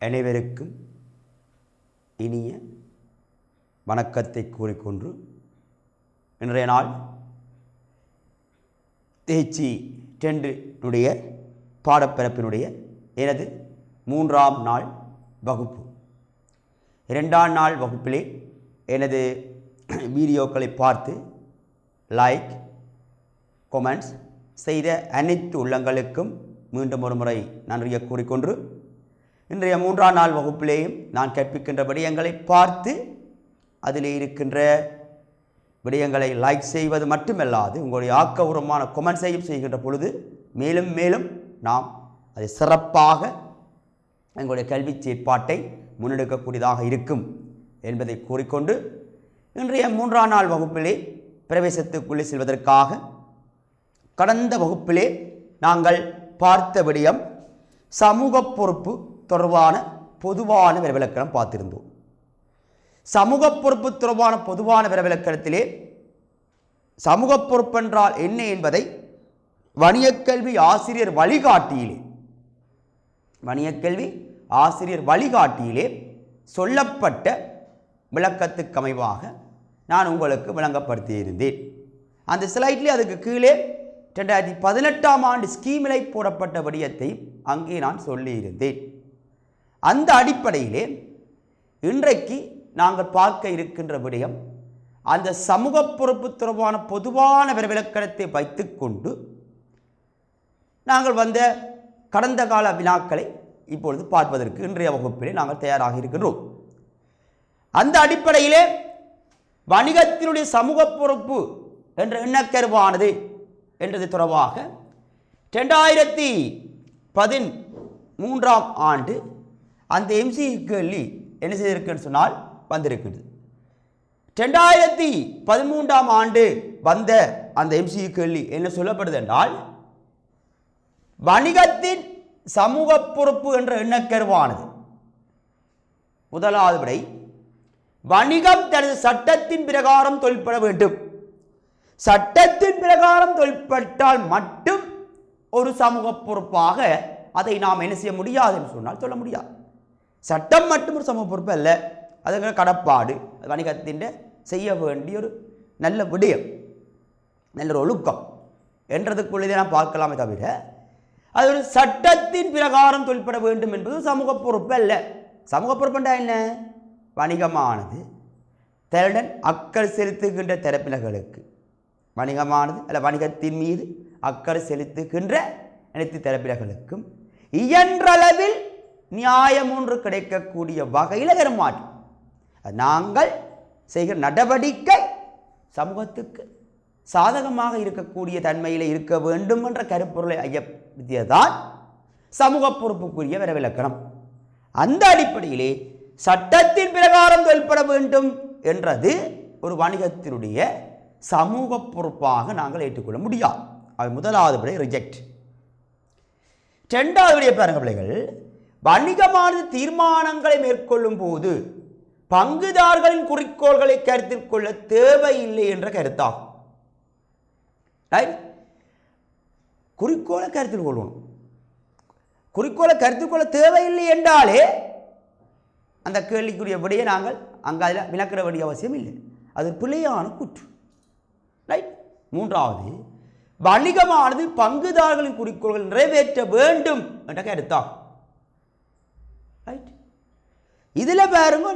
அனைவருக்கும் இனிய வணக்கத்தை கூறிக்கொண்டு இன்றைய நாள் தேர்ச்சி 2 பாடப்பிறப்பினுடைய எனது 3ஆம் நாள் வகுப்பு. 2ஆம் நாள் வகுப்பிலே எனது வீடியோக்களை பார்த்து லைக் கமெண்ட்ஸ் செய்த அனைத்து உள்ளங்களுக்கும் மீண்டும் ஒரு முறை நன்றியை கூறிக்கொண்டு இன்றைய 3ஆம் நாள் வகுப்பிலேயும் நான் கற்பிக்கின்ற விடயங்களை பார்த்து அதில் இருக்கின்ற விடயங்களை லைக் செய்வது மட்டுமல்லாது உங்களுடைய ஆக்கபூர்வமான கமெண்ட்ஸையும் செய்கின்ற பொழுது மேலும் மேலும் நாம் அதை சிறப்பாக எங்களுடைய கல்வி செயற்பாட்டை முன்னெடுக்கக்கூடியதாக இருக்கும் என்பதை கூறிக்கொண்டு இன்றைய 3ஆம் நாள் வகுப்பிலே பிரவேசத்துக்குள்ளே செல்வதற்காக கடந்த வகுப்பிலே நாங்கள் பார்த்த விடயம் சமூக பொறுப்பு தொடர்பான பொதுவான விவரவிலக்கணம் பார்த்திருந்தோம். சமூக பொறுப்பு தொடர்பான பொதுவான விவரவிலக்கணத்திலே சமூக பொறுப்பு என்றால் என்ன என்பதை வணிகக்கல்வி ஆசிரியர் வழிகாட்டியிலே சொல்லப்பட்ட விளக்கத்துக்கு அமைவாக நான் உங்களுக்கு விளங்கப்படுத்தியிருந்தேன். அந்த ஸ்லைட்லேயே அதுக்கு கீழே 2018ஆம் ஆண்டு ஸ்கீமிலை போடப்பட்ட விடயத்தை அங்கே நான் சொல்லியிருந்தேன். அந்த அடிப்படையிலே இன்றைக்கு நாங்கள் பார்க்க இருக்கின்ற விடயம் அந்த சமூக பொறுப்பு தொடர்பான பொதுவான விவரவிலக்கணத்தை வைத்துக்கொண்டு நாங்கள் வந்த கடந்த கால வினாக்களை இப்பொழுது பார்ப்பதற்கு இன்றைய வகுப்பிலே நாங்கள் தயாராக இருக்கின்றோம். அந்த அடிப்படையிலே வணிகத்தினுடைய சமூக பொறுப்பு என்ற எண்ணக்கருவானது என்றது தொடர்பாக 2013ஆம் ஆண்டு அந்த எம்சிஇ கேள்வி என்ன செய்திருக்குன்னு சொன்னால் வந்திருக்குது. 2013ஆம் ஆண்டு வந்த அந்த எம்சிஇ கேள்வி என்ன சொல்லப்படுது என்றால் வணிகத்தின் சமூக பொறுப்பு என்ற எண்ணக்கருவானது முதலாவது விடை வணிகம் தனது சட்டத்தின் பிரகாரம் தொழிற்பட வேண்டும். சட்டத்தின் பிரகாரம் தொழிற்பட்டால் மட்டும் ஒரு சமூக பொறுப்பாக அதை நாம் என்ன செய்ய முடியாது என்று சொன்னால் சொல்ல முடியாது. சட்டம் மட்டும் ஒரு சமூக பொறுப்பு அல்ல, அதுக்கு கடப்பாடு வணிகத்தின் செய்ய வேண்டிய ஒரு நல்ல விடயம், நல்ல ஒரு ஒழுக்கம் என்றதுக்குள்ளே நாம் பார்க்கலாமே தவிர அது ஒரு சட்டத்தின் பிரகாரம் தொழிற்பட வேண்டும் என்பது சமூக பொறுப்பு அல்ல. சமூக பொறுப்புண்டா என்ன? வணிகமானது தன்னுடன் அக்கறை செலுத்துகின்ற தரப்பினர்களுக்கு வணிகமானது அல்ல வணிகத்தின் மீது அக்கறை செலுத்துகின்ற அனைத்து தரப்பினர்களுக்கும் இயன்றளவில் நியாயம் ஒன்று கிடைக்கக்கூடிய வகையில் வருமாற்றம் நாங்கள் செய்கிற நடவடிக்கை சமூகத்துக்கு சாதகமாக இருக்கக்கூடிய தன்மையில் இருக்க வேண்டும் என்ற கருப்பொருளை ஐயப்படுத்தியதான் சமூக பொறுப்புக்குரிய விவரவிலக்கணம். அந்த அடிப்படையிலே சட்டத்தின் பிரகாரம் தொழிற்பட வேண்டும் என்றது ஒரு வணிகத்தினுடைய சமூக பொறுப்பாக நாங்கள் ஏற்றுக்கொள்ள முடியாது. அது முதலாவது விடை ரிஜெக்ட். 2வது விடைய பாருங்க பிள்ளைகள், வணிகமானது தீர்மானங்களை மேற்கொள்ளும் போது பங்குதாரர்களின் குறிக்கோள்களை கருத்தில் கொள்ள தேவையில்லை என்ற கருத்தாகும். குறிக்கோளை கருத்தில் கொள்ளணும். குறிக்கோளை கருத்தில் கொள்ள தேவையில்லை என்றாலே அந்த கேள்விக்குரிய விடையை நாங்கள் அங்கே அதில் விளக்கிட வேண்டிய அவசியம் இல்லை. அது பிழையான குற்று. ரைட். 3வது வணிகமானது பங்குதாரர்களின் குறிக்கோள்கள் நிறைவேற்ற வேண்டும் என்ற கருத்தாகும். ரைட். இதில் பாருங்க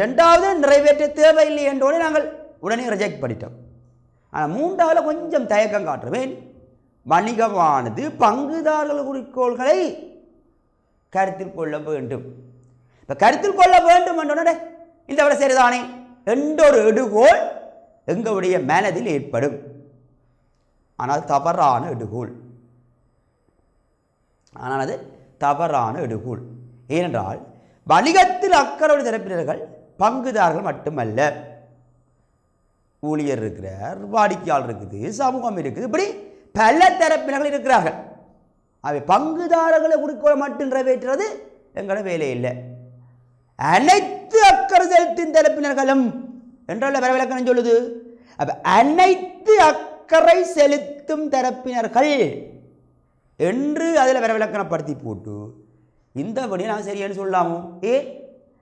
2வது நிறைவேற்ற தேவையில்லை என்றோடனே நாங்கள் உடனே ரிஜெக்ட் பண்ணிட்டோம். ஆனால் 3வது கொஞ்சம் தயக்கம் காட்டுவேன். வணிகமானது பங்குதாரர்கள் குறிக்கோள்களை கருத்தில் கொள்ள வேண்டும். இப்போ கருத்தில் கொள்ள வேண்டும் என்றோட இந்த விட சரிதானே என்ற ஒரு எடுகோள் எங்களுடைய மனதில் ஏற்படும். ஆனால் தவறான எடுகோள். ஏனென்றால் வணிகத்தில் அக்கறை தரப்பினர்கள் பங்குதாரர்கள் மட்டுமல்ல, ஊழியர் இருக்கிறார், வாடிக்கையாளர் இருக்குது, சமூகம் இருக்குது, இப்படி பல தரப்பினர்கள் இருக்கிறார்கள். அவை பங்குதாரர்களை குறிக்கோள் மட்டும் நிறைவேற்றுறது எங்களோட வேலை இல்லை. அனைத்து அக்கறை செலுத்தும் தரப்பினர்களும் என்றால் விளக்கம் சொல்லுது. அப்ப அனைத்து அக்கறை செலுத்தும் தரப்பினர்கள் என்று அதில் விளக்கணப்படுத்தி போட்டு இந்த வழியை நாங்கள் சரியானு சொல்லலாமோ?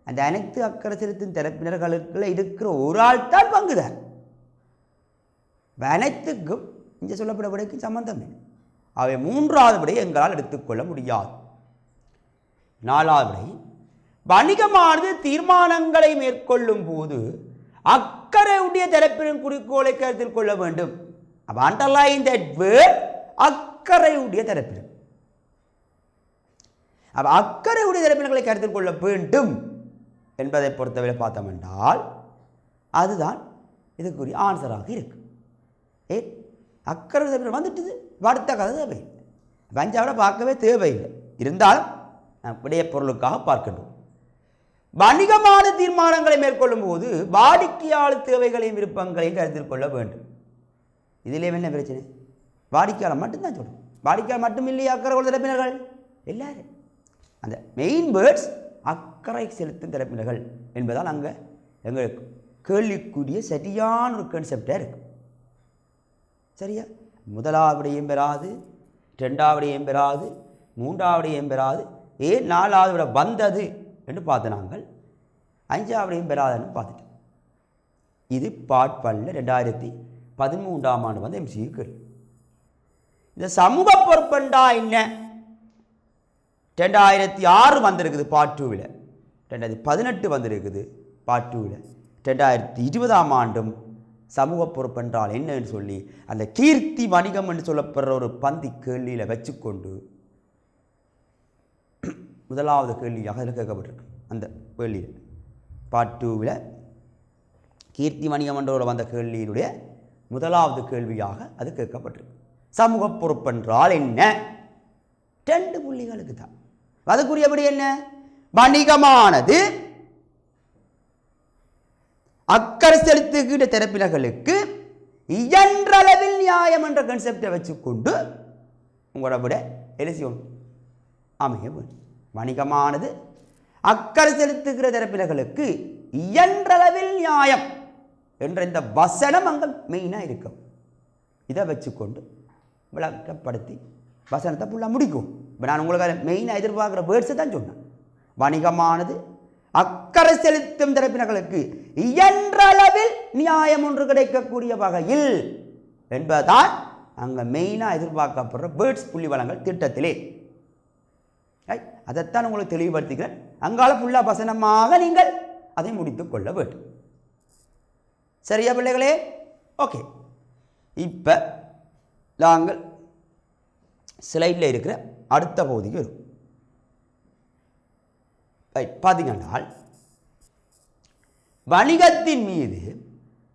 அந்த அனைத்து அக்கறை செலுத்தும் தரப்பினர்களுக்குள்ள இருக்கிற ஒரு ஆள் தான் பங்குதார். அனைத்துக்கும் இங்கே சொல்லப்பட விடைக்கும் சம்பந்தம் இல்லை. அவை மூன்றாவது விடையை எங்களால் எடுத்துக்கொள்ள முடியாது. நாலாவது விடை, வணிகமானது தீர்மானங்களை மேற்கொள்ளும் போது அக்கறையுடைய தரப்பின் குறிக்கோளை கருத்தில் கொள்ள வேண்டும். அப்போ அண்டர்லைன் தட் வேர்ட், அக்கறையுடைய தரப்பினர். அப்போ அக்கறையுடைய தரப்பினர்களை கருத்தில் கொள்ள வேண்டும் என்பதை பொறுத்தவரை பார்த்தோம் என்றால் அதுதான் இதுக்குரிய ஆன்சராக இருக்கு. அக்கறை தரப்பினர் வந்துட்டுது, அடுத்த கதை தேவையில்லை. பஞ்சாவிட பார்க்கவே தேவையில்லை. இருந்தாலும் விடைய பொருளுக்காக பார்க்கின்றோம். வணிகமான தீர்மானங்களை மேற்கொள்ளும் போது வாடிக்கையாளர் தேவைகளையும் விருப்பங்களையும் கருத்தில் கொள்ள வேண்டும். இதிலே என்ன பிரச்சனை? வாடிக்கையாளர் மட்டும்தான் சொல்றோம். வாடிக்கையாளர் மட்டும் இல்லையே அக்கறை கொள்ள தரப்பினர்கள் எல்லாரும். அந்த மெயின் வேர்ட்ஸ் அக்கறை செலுத்தும் தரப்பினர்கள் என்பதால் அங்கே எங்களுக்கு கேள்விக்குரிய சரியான ஒரு கன்செப்டாக இருக்கு. சரியா? முதலாவதையும் பெறாது, ரெண்டாவதையும் பெறாது, மூன்றாவதையும் பெறாது, ஏன் நாலாவது விட வந்தது என்று பார்த்து நாங்கள் அஞ்சாவதையும் பெறாதுன்னு பார்த்துட்டோம். இது பார்ட் 2013 வந்த MCQ கேள்வி. இந்த சமூக பொறுப்பண்டா என்ன? 2006 வந்திருக்குது பார்ட் 2ல், 2018 வந்திருக்குது பார்ட் 2ல், 2020 சமூக பொறுப்பென்றால் என்னன்னு சொல்லி அந்த கீர்த்தி வணிகம் என்று சொல்லப்படுற ஒரு பந்தி கேள்வியில் வச்சுக்கொண்டு முதலாவது கேள்வியாக அதில் கேட்கப்பட்டிருக்கு. அந்த கேள்வியில் பார்ட் 2ல் கீர்த்தி வணிகம் என்ற வந்த கேள்வியினுடைய முதலாவது கேள்வியாக அது கேட்கப்பட்டிருக்கு. சமூக பொறுப்பென்றால் என்ன? 2 புள்ளிகளுக்கு தான். அதுக்குரியபடி என்ன? வணிகமானது அக்கறை செலுத்துகின்ற தரப்பினர்களுக்கு இயன்றளவில் நியாயம் என்ற கன்செப்டை வச்சுக்கொண்டு உங்களோட விட எலிசியோன் அமைய வேண்டும். வணிகமானது அக்கறை செலுத்துகிற தரப்பினர்களுக்கு இயன்றளவில் நியாயம் என்ற இந்த வசனம் அங்கே மெயினாக இருக்கும். இதை வச்சுக்கொண்டு விளக்கப்படுத்தி வசனத்தை ஃபுல்லாக முடிக்கும். இப்போ நான் உங்களுக்கு மெயினாக எதிர்பார்க்குற வேர்ட்ஸை தான் சொன்னேன். வணிகமானது அக்கறை செலுத்தும் தரப்பினர்களுக்கு இயன்றளவில் நியாயம் ஒன்று கிடைக்கக்கூடிய வகையில் என்பதுதான் அங்கே மெயினாக எதிர்பார்க்கப்படுற வேர்ட்ஸ் புள்ளி வழங்கல் திட்டத்திலே. அதைத்தான் உங்களுக்கு தெளிவுபடுத்துகிறேன். அங்கால ஃபுல்லாக வசனமாக நீங்கள் அதை முடித்துக் கொள்ள வேண்டும். சரியா பிள்ளைகளே? ஓகே, இப்போ நாங்கள் ஸ்லைடில் இருக்கிற அடுத்த பகுதிக்கு வரும். பார்த்தீங்கன்னா வணிகத்தின் மீது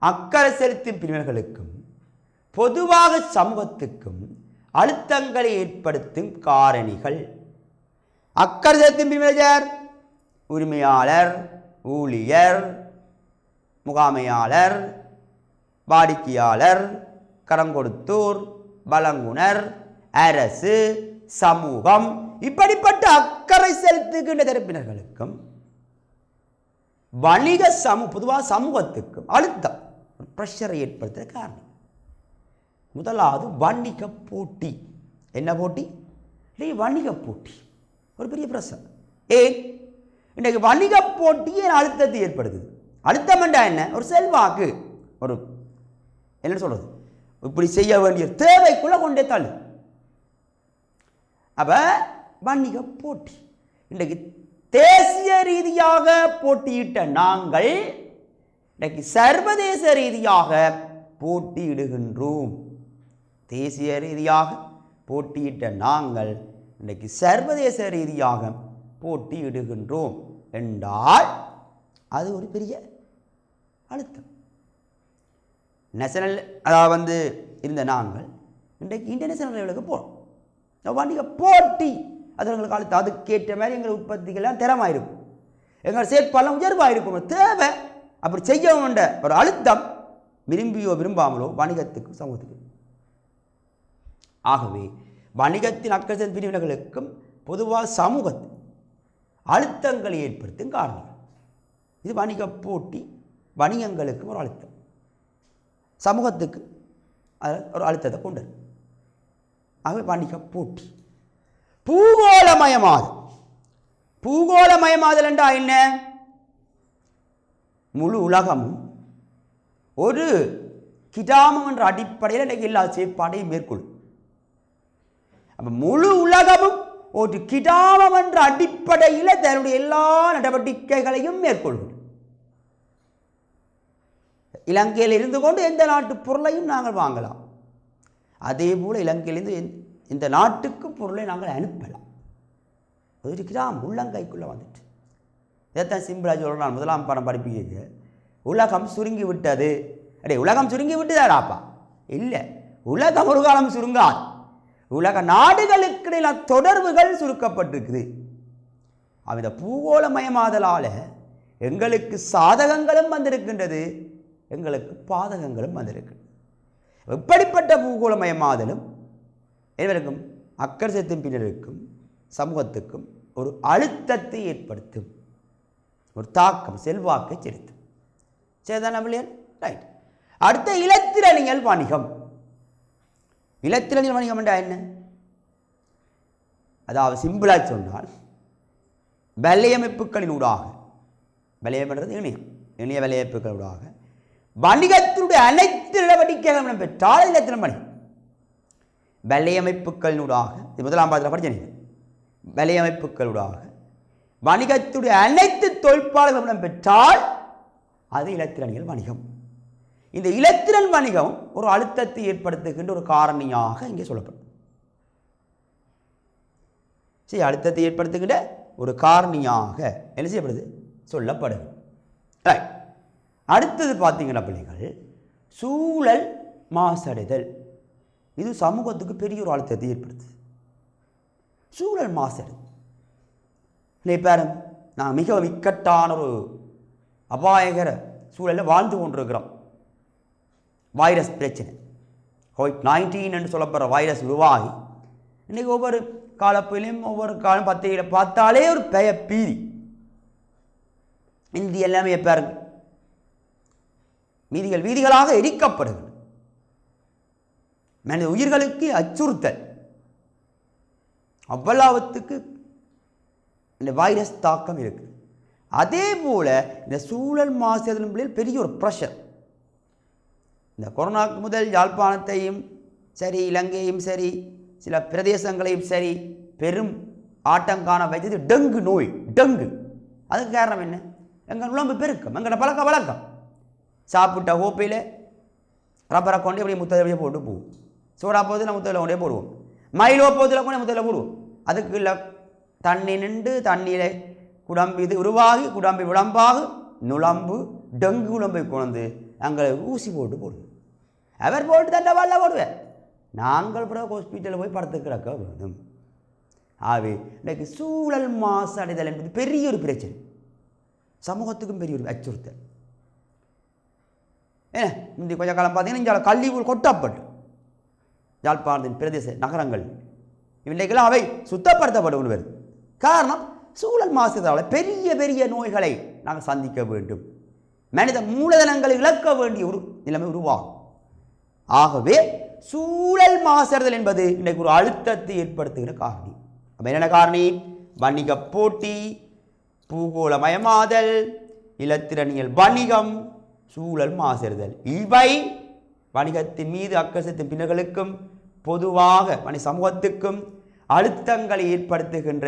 அக்கறை செலுத்தும் பிரிவினர்களுக்கும் பொதுவாக சமூகத்துக்கும் அழுத்தங்களை ஏற்படுத்தும் காரணிகள். அக்கறை செலுத்தும் பிரிவினர் உரிமையாளர், ஊழியர், முகாமையாளர், வாடிக்கையாளர், கடன் கொடுத்தோர், வழங்குனர், அரசு, சமூகம், இப்படிப்பட்ட அக்கறை செலுத்துகின்ற தரப்பினர்களுக்கும் வணிக பொதுவாக சமூகத்துக்கும் அழுத்தம் பிரஷரை ஏற்படுத்துகிற காரணம். முதலாவது வணிக போட்டி. என்ன போட்டி? வணிக போட்டி ஒரு பெரிய பிரஷர். இன்றைக்கு வணிக போட்டியே அழுத்தத்தை ஏற்படுத்துது. அழுத்தம் என்றா என்ன? ஒரு செல்வாக்கு, ஒரு என்ன சொல்றது, இப்படி செய்ய வேண்டிய தேவைக்குள்ள கொண்டே தள்ளு. அப்ப வணிக போட்டி. இன்றைக்கு தேசிய ரீதியாக போட்டியிட்ட நாங்கள் இன்றைக்கு சர்வதேச ரீதியாக போட்டியிடுகின்றோம். தேசிய ரீதியாக போட்டியிட்ட நாங்கள் இன்றைக்கு சர்வதேச ரீதியாக போட்டியிடுகின்றோம் என்றால் அது ஒரு பெரிய அழுத்தம். நேஷனல் அதாவது இருந்த நாங்கள் இன்றைக்கு இன்டர்நேஷனல் லெவலுக்கு போகிறோம். வணிக போட்டி அது எங்களுக்கு அழுத்தம். அதுக்கேற்ற மாதிரி எங்கள் உற்பத்திகள்லாம் திறமாக இருக்கும், எங்கள் செயற்பாடெல்லாம் உயர்வாக இருக்கும். தேவை அப்படி செய்ய வேண்ட ஒரு அழுத்தம் விரும்பியோ விரும்பாமலோ வணிகத்துக்கும் சமூகத்துக்கும். ஆகவே வணிகத்தின் அக்கறை பிரிவினர்களுக்கும் பொதுவாக சமூகத்தில் அழுத்தங்களை ஏற்படுத்தும் காரணங்கள். இது வணிக போட்டி. வணிகங்களுக்கும் ஒரு அழுத்தம், சமூகத்துக்கு ஒரு அழுத்தத்தை கொண்டு. ஆகவே வணிக போட்டி. பூகோளமயமாதல். பூகோளமயமாதல் என்றால் என்ன? முழு உலகமும் ஒரு கிராமம் என்ற அடிப்படையில் இன்றைக்கு எல்லா செயற்பாடையும் மேற்கொள்ளும். அப்போ முழு உலகமும் ஒரு கிராமம் என்ற அடிப்படையில் தன்னுடைய எல்லா நடவடிக்கைகளையும் மேற்கொள்ளும். இலங்கையில் இருந்து கொண்டு எந்த நாட்டு பொருளையும் நாங்கள் வாங்கலாம். அதே போல் இலங்கையிலிருந்து இந்த நாட்டுக்கு பொருளை நாங்கள் அனுப்பலாம். ஒரு கிராமம் உள்ளங்கைக்குள்ளே வந்துட்டு. இதைத்தான் சிம்பிளாக சொல்கிறான் முதலாம் பாடம் படிப்பிக்க. உலகம் சுருங்கி விட்டது. அடே உலகம் சுருங்கி விட்டுதாடாப்பா? இல்லை, உலகம் ஒரு காலம் சுருங்காது. உலக நாடுகளுக்கு இடையில தொடர்புகள் சுருக்கப்பட்டிருக்குது. அந்த பூகோளமயமாதலால் எங்களுக்கு சாதகங்களும் வந்திருக்கின்றது, எங்களுக்கு பாதகங்களும் வந்திருக்கு. எப்படிப்பட்ட பூகோளமயமாதலும் எவருக்கும் அக்கரசத்தின் பின்னருக்கும் சமூகத்துக்கும் ஒரு அழுத்தத்தை ஏற்படுத்தும், ஒரு தாக்கம் செல்வாக்கை செலுத்தும். சரிதான பிள்ளைகள்? ரைட். அடுத்த இலத்திரனியல் வணிகம். இலத்திரனியல் வணிகம் என்றால் என்ன? அதாவது சிம்பிளாக சொன்னால் வலையமைப்புகளின் ஊடாக, வலையம் என்றது இணையம், இணைய வலையமைப்புகளூடாக வணிகத்தினுடைய அனைத்து நடவடிக்கைகளும் பெற்றால் இலத்திரன் வணிகம். வலையமைப்புகளினூடாக முதலாம் பாடத்தில் படிச்சீங்க. வலையமைப்புகளூடாக வணிகத்துடைய அனைத்து தொழிற்பாடுகளும் பெற்றால் அது இலத்திரனியல் வணிகம். இந்த இலத்திரன் வணிகம் ஒரு அழுத்தத்தை ஏற்படுத்துகின்ற ஒரு காரணியாக இங்கே சொல்லப்படும். சரி, அழுத்தத்தை ஏற்படுத்துகின்ற ஒரு காரணியாக என்ன செய்யப்படுது? சொல்லப்படுது. ரைட். அடுத்தது பார்த்தீங்கன்னா பிள்ளைகள், சூழல் மாசடைதல். இது சமூகத்துக்கு பெரிய ஒரு அழுத்தத்தை ஏற்படுத்துது. சூழல் மாசடைதல் பாருங்க, நான் மிக இக்கட்டான ஒரு அபாயகர சூழலில் வாழ்ந்து கொண்டிருக்கிறோம். வைரஸ் பிரச்சனை, COVID-19 என்று சொல்லப்படுற வைரஸ் உருவாகி இன்றைக்கி ஒவ்வொரு காலப்பிலையும் ஒவ்வொரு காலம் பத்திரிகையில் பார்த்தாலே ஒரு பீதி. இந்திய எல்லாமே பாருங்க, வீதிகளாக எரிக்கப்படுகிறது. மனித உயிர்களுக்கு அச்சுறுத்தல். அவ்வளவுத்துக்கு இந்த வைரஸ் தாக்கம் இருக்குது. அதே போல் இந்த சூழல் மாசுதல் பெரிய ஒரு ப்ரெஷர். இந்த கொரோனாக்கு முதல் யாழ்ப்பாணத்தையும் சரி, இலங்கையும் சரி, சில பிரதேசங்களையும் சரி பெரும் ஆட்டங்காண வைத்தது டெங்கு நோய். டெங்கு அதுக்கு காரணம் என்ன? எங்கள் உடம்பு பெருக்கம், எங்களோட பழக்க வழக்கம். சாப்பிட்ட கோப்பையில் ரப்பரை கொண்டு அப்படியே முத்தலையே போட்டு போவோம். சோடா போதில் முத்தலை கொண்டே போடுவோம். மயிலோ போதில் கொண்டே முத்தலை போடுவோம். அதுக்கு இல்லை தண்ணி நின்று தண்ணீரை குடம்பு இது உருவாகி குடம்பு விளம்பாக நுழம்பு டெங்கு உடம்பை கொண்டு அங்கே ஊசி போடுவோம். அவர் போட்டு தண்டை வாழ போடுவேன். நாங்கள் கூட ஹாஸ்பிட்டலில் போய் படுத்து கிடக்க வேணும். ஆகவே இன்றைக்கு சூழல் மாசடைதல் என்பது பெரிய ஒரு பிரச்சனை, சமூகத்துக்கும் பெரிய ஒரு அச்சுறுத்தல். இந்த கொஞ்ச காலம் பார்த்தீங்கன்னா இங்கே கழிவுகள் கொட்டப்பட்டு யாழ்ப்பாணத்தின் பிரதேச நகரங்கள் இன்றைக்கெல்லாம் அவை சுத்தப்படுத்தப்படும் வருது. காரணம் சூழல் மாசுதால் பெரிய பெரிய நோய்களை நாங்கள் சந்திக்க வேண்டும். மனித மூலதனங்களை இழக்க வேண்டிய ஒரு நிலைமை உருவாகும். ஆகவே சூழல் மாசடைதல் என்பது இன்றைக்கு ஒரு அழுத்தத்தை ஏற்படுத்துகிற காரணி. என்னென்ன காரணி? வணிக போட்டி, பூகோளமயமாதல், இலத்திரனியல் வணிகம், சூழல் மாசடைதல். இவை வணிகத்தின் மீது அக்கரசத்தின் பின்னர்களுக்கும் பொதுவாக மனித சமூகத்துக்கும் அழுத்தங்களை ஏற்படுத்துகின்ற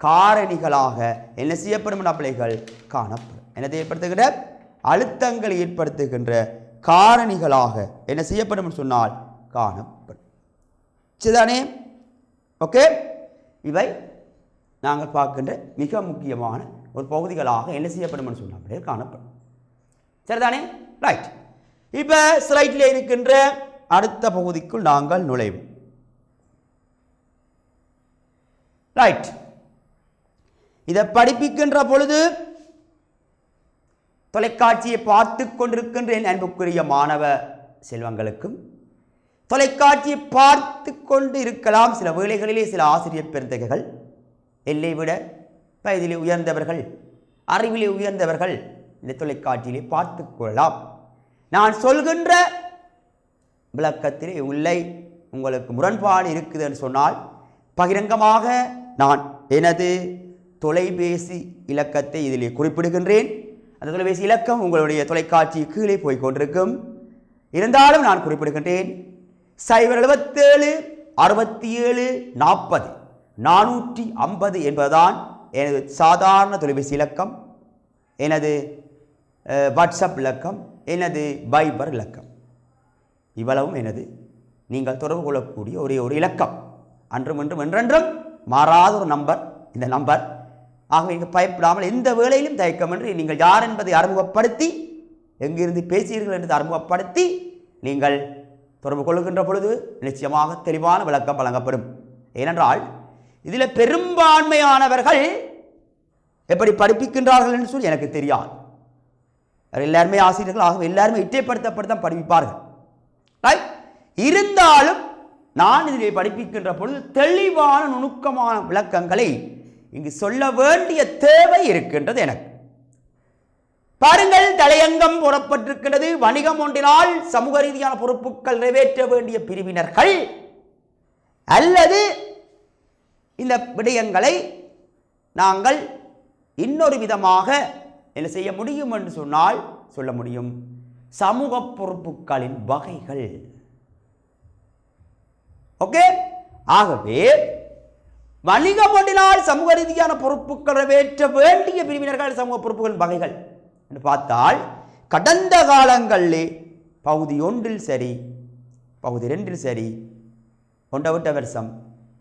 காரணிகளாக என்ன செய்யப்படும்? பிள்ளைகள் காணப்படும். என்னத்தை ஏற்படுத்துகின்ற? அழுத்தங்களை ஏற்படுத்துகின்ற காரணிகளாக என்ன செய்யப்படும் சொன்னால் காணப்படும். சரிதானே? ஓகே, இவை நாங்கள் பார்க்கின்ற மிக முக்கியமான ஒரு பகுதிகளாக என்ன செய்யப்படும் சொன்னால் காணப்படும். சரிதானே? ரைட். இப்போ ஸ்லைட்டில் இருக்கின்ற அடுத்த பகுதிக்குள் நாங்கள் நுழைவோம். ரைட். இதை படிப்பிக்கின்ற பொழுது தொலைக்காட்சியை பார்த்து கொண்டிருக்கின்ற என் அன்புக்குரிய மாணவ செல்வங்களுக்கும், தொலைக்காட்சியை பார்த்து கொண்டு இருக்கலாம் சில வேளைகளிலே சில ஆசிரியர் பெருந்தகைகள், எல்லை விட வயதிலே உயர்ந்தவர்கள், அறிவிலே உயர்ந்தவர்கள் இந்த தொலைக்காட்சியிலே பார்த்து கொள்ளலாம். நான் சொல்கின்ற விளக்கத்திலே உள்ளே உங்களுக்கு முரண்பாடு இருக்குது என்று சொன்னால் பகிரங்கமாக நான் எனது தொலைபேசி இலக்கத்தை இதிலே குறிப்பிடுகின்றேன். அந்த தொலைபேசி இலக்கம் உங்களுடைய தொலைக்காட்சி கீழே போய் கொண்டிருக்கும். இருந்தாலும் நான் குறிப்பிடுகின்றேன். 077 67 40 450 என்பதுதான் எனது சாதாரண தொலைபேசி இலக்கம், எனது வாட்ஸ்அப் இலக்கம், எனது பைபர் இலக்கம். இவ்வளவும் எனது நீங்கள் தொடர்பு கொள்ளக்கூடிய ஒரே ஒரு இலக்கம். அன்றும் இன்றும் என்றென்றும் மாறாத ஒரு நம்பர் இந்த நம்பர். ஆகவே நீங்கள் பயப்படாமல் எந்த வேளையிலும் தயக்கமின்றி நீங்கள் யார் என்பதை அறிமுகப்படுத்தி, எங்கிருந்து பேசுகிறீர்கள் என்பதை அறிமுகப்படுத்தி நீங்கள் தொடர்பு கொள்கின்ற பொழுது நிச்சயமாக தெளிவான விளக்கம் வழங்கப்படும். ஏனென்றால் இதில் பெரும்பான்மையானவர்கள் எப்படி படிப்பிக்கின்றார்கள் என்று சொல்லி எனக்கு தெரியாது. எல்லாருமே ஆசிரியர்கள், ஆகவே எல்லாருமே இட்டைப்படுத்தப்பட்டு படிப்பார்கள். இருந்தாலும் நான் இதிலே படிப்பிக்கின்ற பொழுது தெளிவான நுணுக்கமான விளக்கங்களை இங்கு சொல்ல வேண்டிய தேவை இருக்கின்றது எனக்கு. பாருங்கள், தலையங்கம் போடப்பட்டிருக்கிறது. வணிகம் ஒன்றினால் சமூக ரீதியான பொறுப்புகள் நிறைவேற்ற வேண்டிய பிரிவினர்கள் அல்லது இந்த விடயங்களை நாங்கள் இன்னொரு விதமாக என்ன செய்ய முடியும் என்று சொன்னால் சொல்ல முடியும். சமூக பொறுப்புகளின் வகைகள். ஓகே, ஆகவே வணிகம் ஒன்றினால் சமூக ரீதியான பொறுப்புகள் நிறைவேற்ற வேண்டிய பிரிவினர்கள் சமூக பொறுப்புகளின் வகைகள் என்று பார்த்தால், கடந்த காலங்களிலே பகுதி 1 சரி, பகுதி 2 சரி, ஒன்றை விட்ட வருஷம்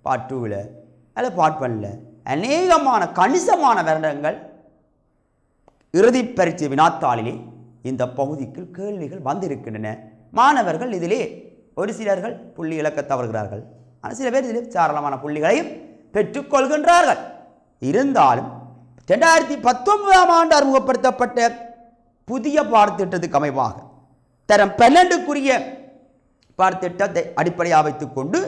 பார்ட் 2 அல்லது பார்ட் 1 அநேகமான கணிசமான வருடங்கள் இறுதி பரீட்சை வினாத்தாளிலே இந்த பகுதிக்கு கேள்விகள் வந்திருக்கின்றன. மாணவர்கள் இதிலே ஒரு சிலர்கள் புள்ளி இழக்க தவறுகிறார்கள், ஆனால் சில பேர் இதிலே சாரளமான புள்ளிகளையும் பெற்றுக்கொள்கின்றார்கள். இருந்தாலும் 2019ஆம் ஆண்டு அறிமுகப்படுத்தப்பட்ட புதிய பாடத்திட்டத்துக்கு அமைவாக தரம் 12க்குரிய பாடத்திட்டத்தை அடிப்படையாக வைத்துக் கொண்டு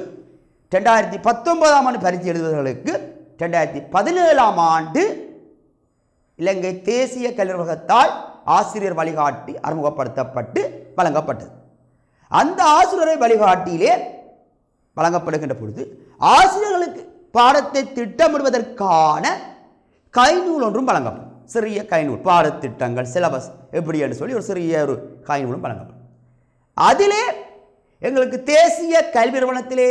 2019ஆம் ஆண்டு பரீட்சை எழுதுவர்களுக்கு 2017ஆம் ஆண்டு இலங்கை தேசிய கல்வியகத்தால் ஆசிரியர் வழிகாட்டி அறிமுகப்படுத்தப்பட்டு வழங்கப்பட்டது. அந்த ஆசிரியர் வழிகாட்டியிலே வழங்கப்படுகின்ற பொழுது ஆசிரியர்களுக்கு பாடத்தை திட்டமிடுவதற்கான கைநூல் ஒன்றும் வழங்கப்படும். சிறிய கைநூல், பாடத்திட்டங்கள் சிலபஸ் எப்படி என்று சொல்லி ஒரு சிறிய ஒரு கைநூலும் வழங்கப்படும். அதிலே எங்களுக்கு தேசிய கல்வி நிறுவனத்திலே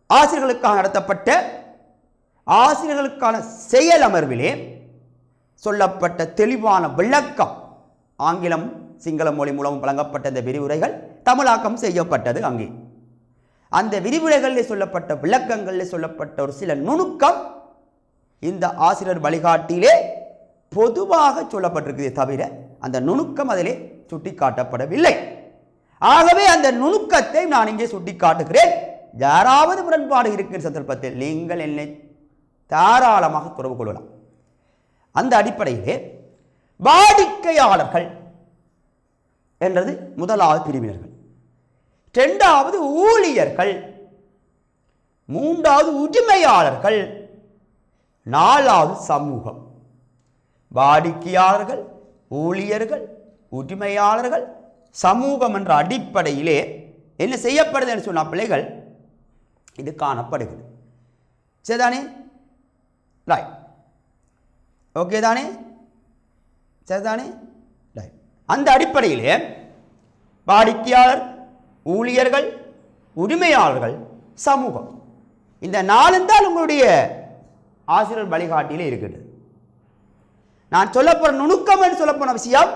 ஆசிரியர்களுக்காக நடத்தப்பட்ட ஆசிரியர்களுக்கான செயல் அமர்விலே சொல்லப்பட்ட தெளிவான விளக்கம், ஆங்கிலம் சிங்கள மொழி மூலம் வழங்கப்பட்ட இந்த விரிவுரைகள் தமிழாக்கம் செய்யப்பட்டது. அங்கே அந்த விரிவுரைகளில் சொல்லப்பட்ட விளக்கங்களில் சொல்லப்பட்ட ஒரு சில நுணுக்கம் இந்த ஆசிரியர் வழிகாட்டியிலே பொதுவாக சொல்லப்பட்டிருக்கிறதே தவிர அந்த நுணுக்கம் அதிலே சுட்டி காட்டப்படவில்லை. ஆகவே அந்த நுணுக்கத்தை நான் இங்கே சுட்டி காட்டுகிறேன். யாராவது முரண்பாடு இருக்கிற சந்தர்ப்பத்தில் நீங்கள் என்னை தாராளமாக தொடர்பு கொள்ளலாம். அந்த அடிப்படையிலே வாடிக்கையாளர்கள் என்றது முதலாவது பிரிவினர்கள், 2வது ஊழியர்கள், 3வது உரிமையாளர்கள், 4வது சமூகம். வாடிக்கையாளர்கள், ஊழியர்கள், உரிமையாளர்கள், சமூகம் என்ற அடிப்படையிலே என்ன செய்யப்படுது என்று சொன்ன பிள்ளைகள் இது காணப்படுகிறது. சரிதானே? ரைட், ஓகே தானே? சரிதானே? ரைட். அந்த அடிப்படையிலே வாடிக்கையாளர், ஊழியர்கள், உரிமையாளர்கள், சமூகம், இந்த 4 தான் உங்களுடைய ஆசிரியர் வழிகாட்டியிலே இருக்குது. நான் சொல்லப்போற நுணுக்கம் என்று சொல்லப்போன விஷயம்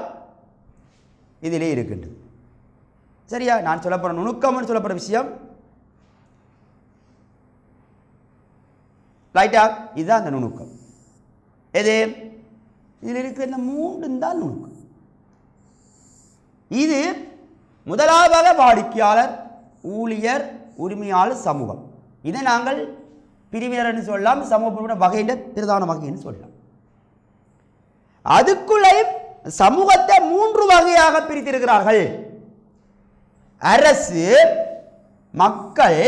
இதிலே இருக்கின்றது. சரியா? நான் சொல்லப்போற நுணுக்கம் என்று சொல்லப்போற விஷயம் ரைட்டா? இதுதான் அந்த நுணுக்கம். எது? இதில் இருக்கிற இந்த 3 தான் நுணுக்கம். இது முதலாவதாக வாடிக்கையாளர், ஊழியர், உரிமையாளர், சமூகம். இதை நாங்கள் பிரிவினர் என்று சொல்லலாம், சமூக வகையின் பிரதான வகைன்னு சொல்லலாம். அதுக்குள்ளே சமூகத்தை 3 வகையாக பிரித்திருக்கிறார்கள். அரசு, மக்கள்,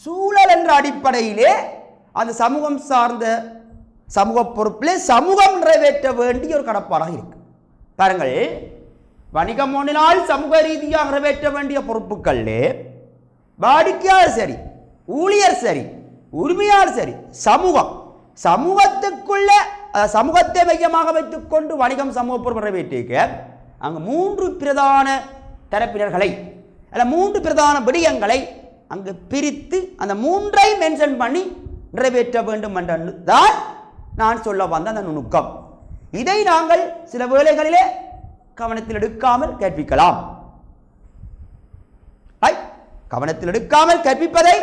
சூழல் என்ற அடிப்படையிலே அந்த சமூகம் சார்ந்த சமூக பொறுப்பிலே சமூகம் நிறைவேற்ற வேண்டிய ஒரு கடப்பாடாக இருக்கு. பாருங்கள், வணிகம் ஒன்றினால் சமூக ரீதியாக நிறைவேற்ற வேண்டிய பொறுப்புகள் வாடிக்கையாளர் சரி, ஊழியர் சரி, உரிமையாளர் சரி, சமூகம் சமூகத்துக்குள்ள சமூகத்தை மையமாக வைத்துக்கொண்டு வணிகம் சமூக பொறுப்பு நிறைவேற்றிக்க அங்கு 3 பிரதான தரப்பினர்களை அல்ல 3 பிரதான விடயங்களை அங்கு பிரித்து அந்த 3ஐ மென்ஷன் பண்ணி நிறைவேற்ற வேண்டும் என்றுதான் நான் சொல்ல வந்த அந்த நுணுக்கம். இதை நாங்கள் சில வேளைகளிலே கவனத்தில் எடுக்காமல் கற்பிக்கலாம். கவனத்தில் எடுக்காமல் கற்பிப்பதை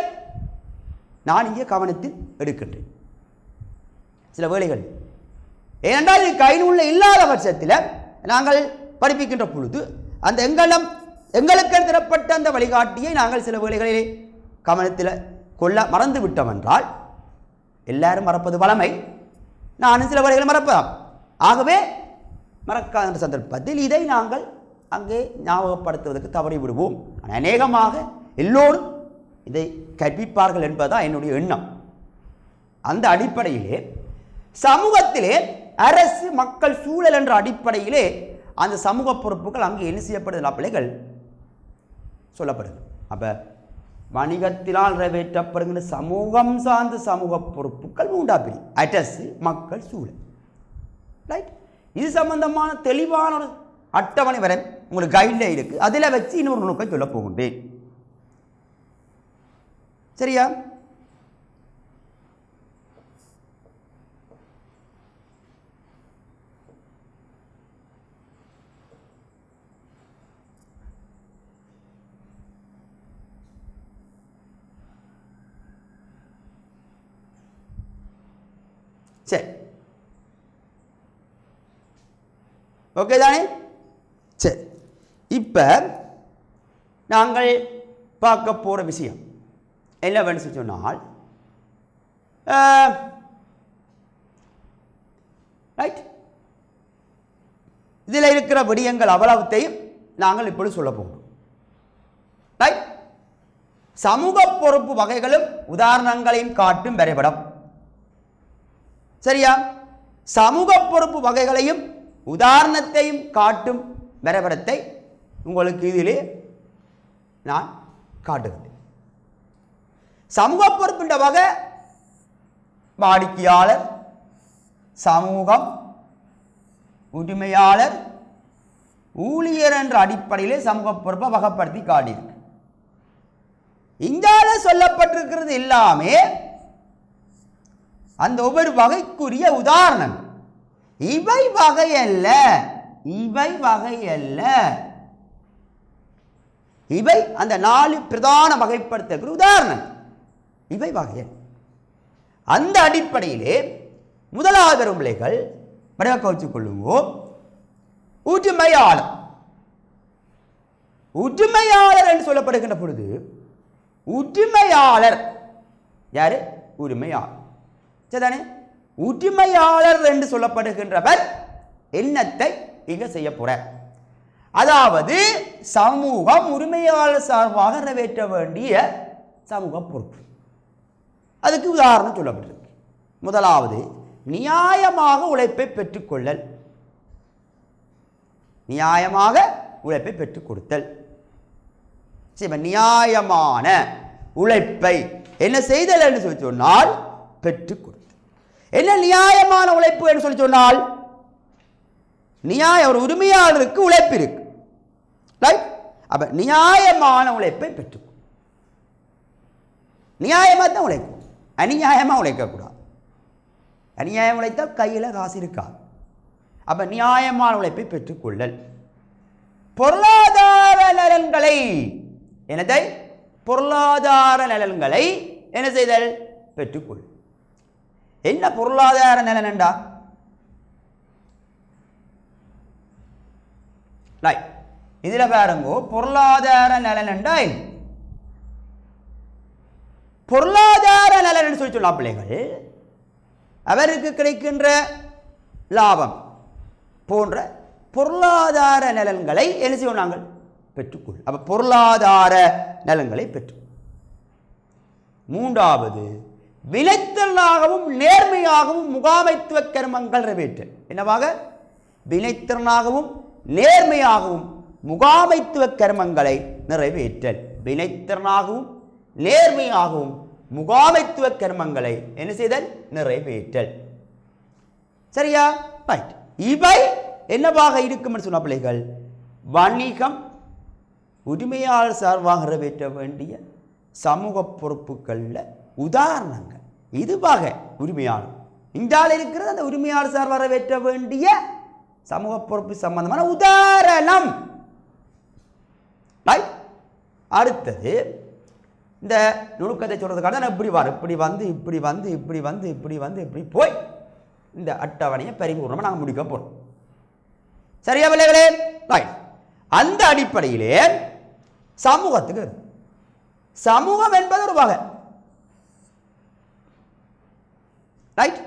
நான் இங்கே கவனத்தில் எடுக்கின்றேன் சில வேளைகள். ஏனென்றால் இது கைநூல்ல இல்லாத பட்சத்தில் நாங்கள் படிப்பிக்கின்ற பொழுது அந்த எங்களுக்கு தரப்பட்ட அந்த வழிகாட்டியை நாங்கள் சில வேளைகளிலே கவனத்தில் கொள்ள மறந்து விட்டோம் என்றால் எல்லாரும் மறப்பது வளமை, நானும் சில வேளைகளை மறப்பதாம். ஆகவே மறக்காத சந்தர்ப்பத்தில் இதை நாங்கள் அங்கே ஞாபகப்படுத்துவதற்கு தவறி விடுவோம். அநேகமாக எல்லோரும் இதை கற்பிப்பார்கள் என்பதுதான் என்னுடைய எண்ணம். அந்த அடிப்படையிலே சமூகத்திலே அரசு மக்கள் சூழல் என்ற அடிப்படையிலே அந்த சமூக பொறுப்புகள் அங்கே என்ன செய்யப்படுதல் பிள்ளைகள் சொல்லப்படுது. அப்போ வணிகத்தினால் நிறைவேற்றப்படுகின்ற சமூகம் சார்ந்த சமூக பொறுப்புகள் 3 பிரி: அரசு, மக்கள், சூழல். ரைட். இது சம்பந்தமான தெளிவான ஒரு அட்டவணை வரை உங்களுக்கு கைடில் இருக்கு. அதில் வச்சு இன்னொரு நுணுக்கம் சொல்ல போகின்றேன். சரியா? சரி, ஓகே தானே? சரி, இப்போ நாங்கள் பார்க்க போகிற விஷயம் என்னவென்று சொன்னால், ரைட், இதில் இருக்கிற விடயங்கள் அவ்வளவுத்தையும் நாங்கள் இப்பொழுது சொல்ல போகிறோம். ரைட். சமூக பொறுப்பு வகைகளும் உதாரணங்களையும் காட்டும் வரைபடம். சரியா? சமூக பொறுப்பு வகைகளையும் உதாரணத்தையும் காட்டும் வரைபடத்தை உங்களுக்கு இதிலே நான் காட்டுகிறேன். சமூக பொறுப்புன்ற வகை வாடிக்கையாளர், சமூகம், உரிமையாளர், ஊழியர் என்ற அடிப்படையிலே சமூக பொறுப்பை வகைப்படுத்தி காட்டியிருக்கு. இங்கால சொல்லப்பட்டிருக்கிறது எல்லாமே அந்த ஒவ்வொரு வகைக்குரிய உதாரணம். இவை வகை அல்ல, இவை வகை அல்ல, இவை அந்த 4 பிரதான வகைப்படுத்த உதாரணம். இவை வகை. அந்த அடிப்படையிலே முதலாவது வரும் பிள்ளைகள் வடிவக்க வச்சுக் கொள்ளுவோம். உரிமையாளர். உரிமையாளர் என்று சொல்லப்படுகின்ற பொழுது உரிமையாளர் யாரு? உரிமையாளர். சரிதானே? உரிமையாளர் என்று சொல்லப்படுகின்றவர் என்னத்தை இங்க செய்ய போற, அதாவது சமூகம் உரிமையாளர் சார்பாக நிறைவேற்ற வேண்டிய சமூக பொறுப்பு. அதுக்கு உதாரணம் சொல்லப்பட்டிருக்கு. முதலாவது நியாயமாக உழைப்பை பெற்றுக்கொள்ளல். நியாயமாக உழைப்பை பெற்றுக் கொடுத்தல். சரி, நியாயமான உழைப்பை என்ன செய்தல் என்று சொல்லி சொன்னால் பெற்றுக் கொடுத்தல். என்ன நியாயமான உழைப்பு என்று சொல்லி சொன்னால், நியாய ஒரு உரிமையாளருக்கு உழைப்பு இருக்கு. ரைட். அப்ப நியாயமான உழைப்பை பெற்றுக் நியாயமாக தான் உழைக்கும், அநியாயமாக உழைக்கக்கூடாது. அநியாயம் உழைத்தால் கையில் காசு இருக்காது. அப்ப நியாயமான உழைப்பை பெற்றுக்கொள்ளல். பொருளாதார நலன்களை என்னதை பொருளாதார நலன்களை என்ன செய்தல்? பெற்றுக்கொள். என்ன பொருளாதார நலன் என்றா? ரைட். இதுல பாருங்க, பொருளாதார நலன் என்றா பொருளாதார நலன் சொல்லி சொல்லலாம் பிள்ளைகள். அவருக்கு கிடைக்கின்ற லாபம் போன்ற பொருளாதார நலன்களை என்ன செய்வோம்? நாங்கள் பெற்றுக்கொள். அப்ப பொருளாதார நலன்களை பெற்று. மூன்றாவது வினைத்திறனாகவும் நேர்மையாகவும் முகாமைத்துவ கர்மங்கள் நிறைவேற்றல். என்னவாக? வினைத்திறனாகவும் நேர்மையாகவும் முகாமைத்துவ கர்மங்களை நிறைவேற்றல். வினைத்திறனாகவும் நேர்மையாகவும் முகாமைத்துவ கர்மங்களை என்ன செய்தல் நிறைவேற்றல் சரியா ரைட் இவை என்னவாக இருக்கும் சொன்ன பிள்ளைகள் வணிகம் உரிமையாளர் சார்பாக நிறைவேற்ற வேண்டிய சமூக பொறுப்புகள்ல உதாரணங்கள் இதுவாக உரிமையாளர் இங்கால இருக்கிறது அந்த உரிமையாளர் சார்பாக நிறைவேற்ற வேண்டிய சமூக பொறுப்பு சம்பந்தமான உதாரணம் அடுத்தது இந்த நுணுக்கத்தை சொல்றதுக்காக நான் இப்படி வரும் இப்படி போய் இந்த அட்டவணையை பரிபூர்ணமாக நாங்கள் முடிக்க போறோம் சரியா பிள்ளைகளே ரைட் அந்த அடிப்படையிலே சமூகத்துக்கு சமூகம் என்பது ஒரு வகை ரைட்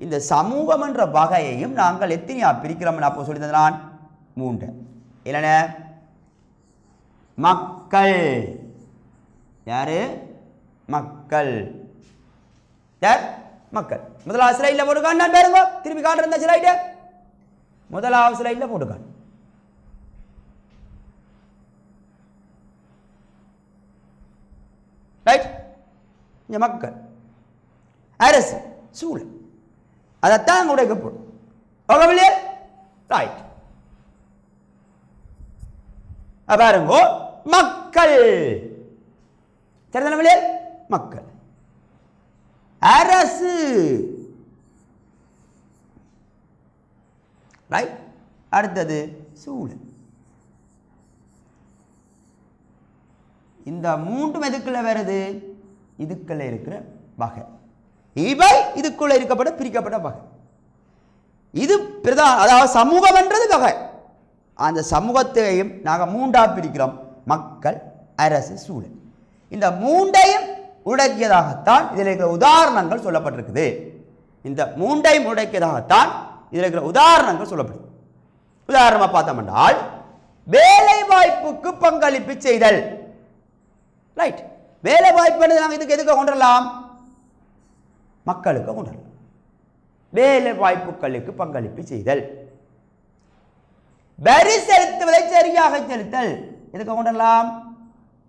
இந்த சமூகம் என்ற வகையையும் நாங்கள் எத்தனையா பிரிக்கிறோம் அப்போ சொல்லி நான் 3 இல்லைன மக்கள் யாரு மக்கள் யார் மக்கள் முதலாவது ஸ்லைடில் போட்டுக்கான் நான் பாருங்க திருப்பி காட்டுற ஸ்லைடு முதலாவது ஸ்லைடில் போட்டுக்கான் ரைட் இங்க மக்கள் அரசு சூழல் அதைத்தான் உடைக்கப்படும் ரைட் பாருங்க மக்கள் சரிதானே மக்கள் அரசு ரைட் அடுத்தது சூழல் இந்த 3 எதுக்குள்ள வருது இதுக்குள்ள இருக்கிற வகை இவை இதுக்குள்ள இருக்கப்பட்ட பிரிக்கப்பட்ட வகை இது பிரதான அதாவது சமூகம் என்றது வகை அந்த சமூகத்தையும் நாங்கள் 3ஆக பிரிக்கிறோம் மக்கள் அரசு சூழல் இந்த 3ஐயும் உள்ளடக்கியதாகத்தான் இதில் இருக்கிற உதாரணங்கள் சொல்லப்பட்டிருக்குது இந்த 3ஐயும் உள்ளடக்கியதாகத்தான் இதில் இருக்கிற உதாரணங்கள் சொல்லப்படுது உதாரணமாக பார்த்தோம் என்றால் வேலை வாய்ப்புக்கு பங்களிப்பு செய்தல் ரைட் வேலை வாய்ப்பு நாங்கள் இதுக்கு எதுக்கு கொண்டு வரலாம் மக்களுக்கு கொண்டு வரலாம் வேலை வாய்ப்புகளுக்கு பங்களிப்பு செய்தல் வரி செலுத்துவதை சரியாக செலுத்தல் எதுக்கு கொண்டு வரலாம்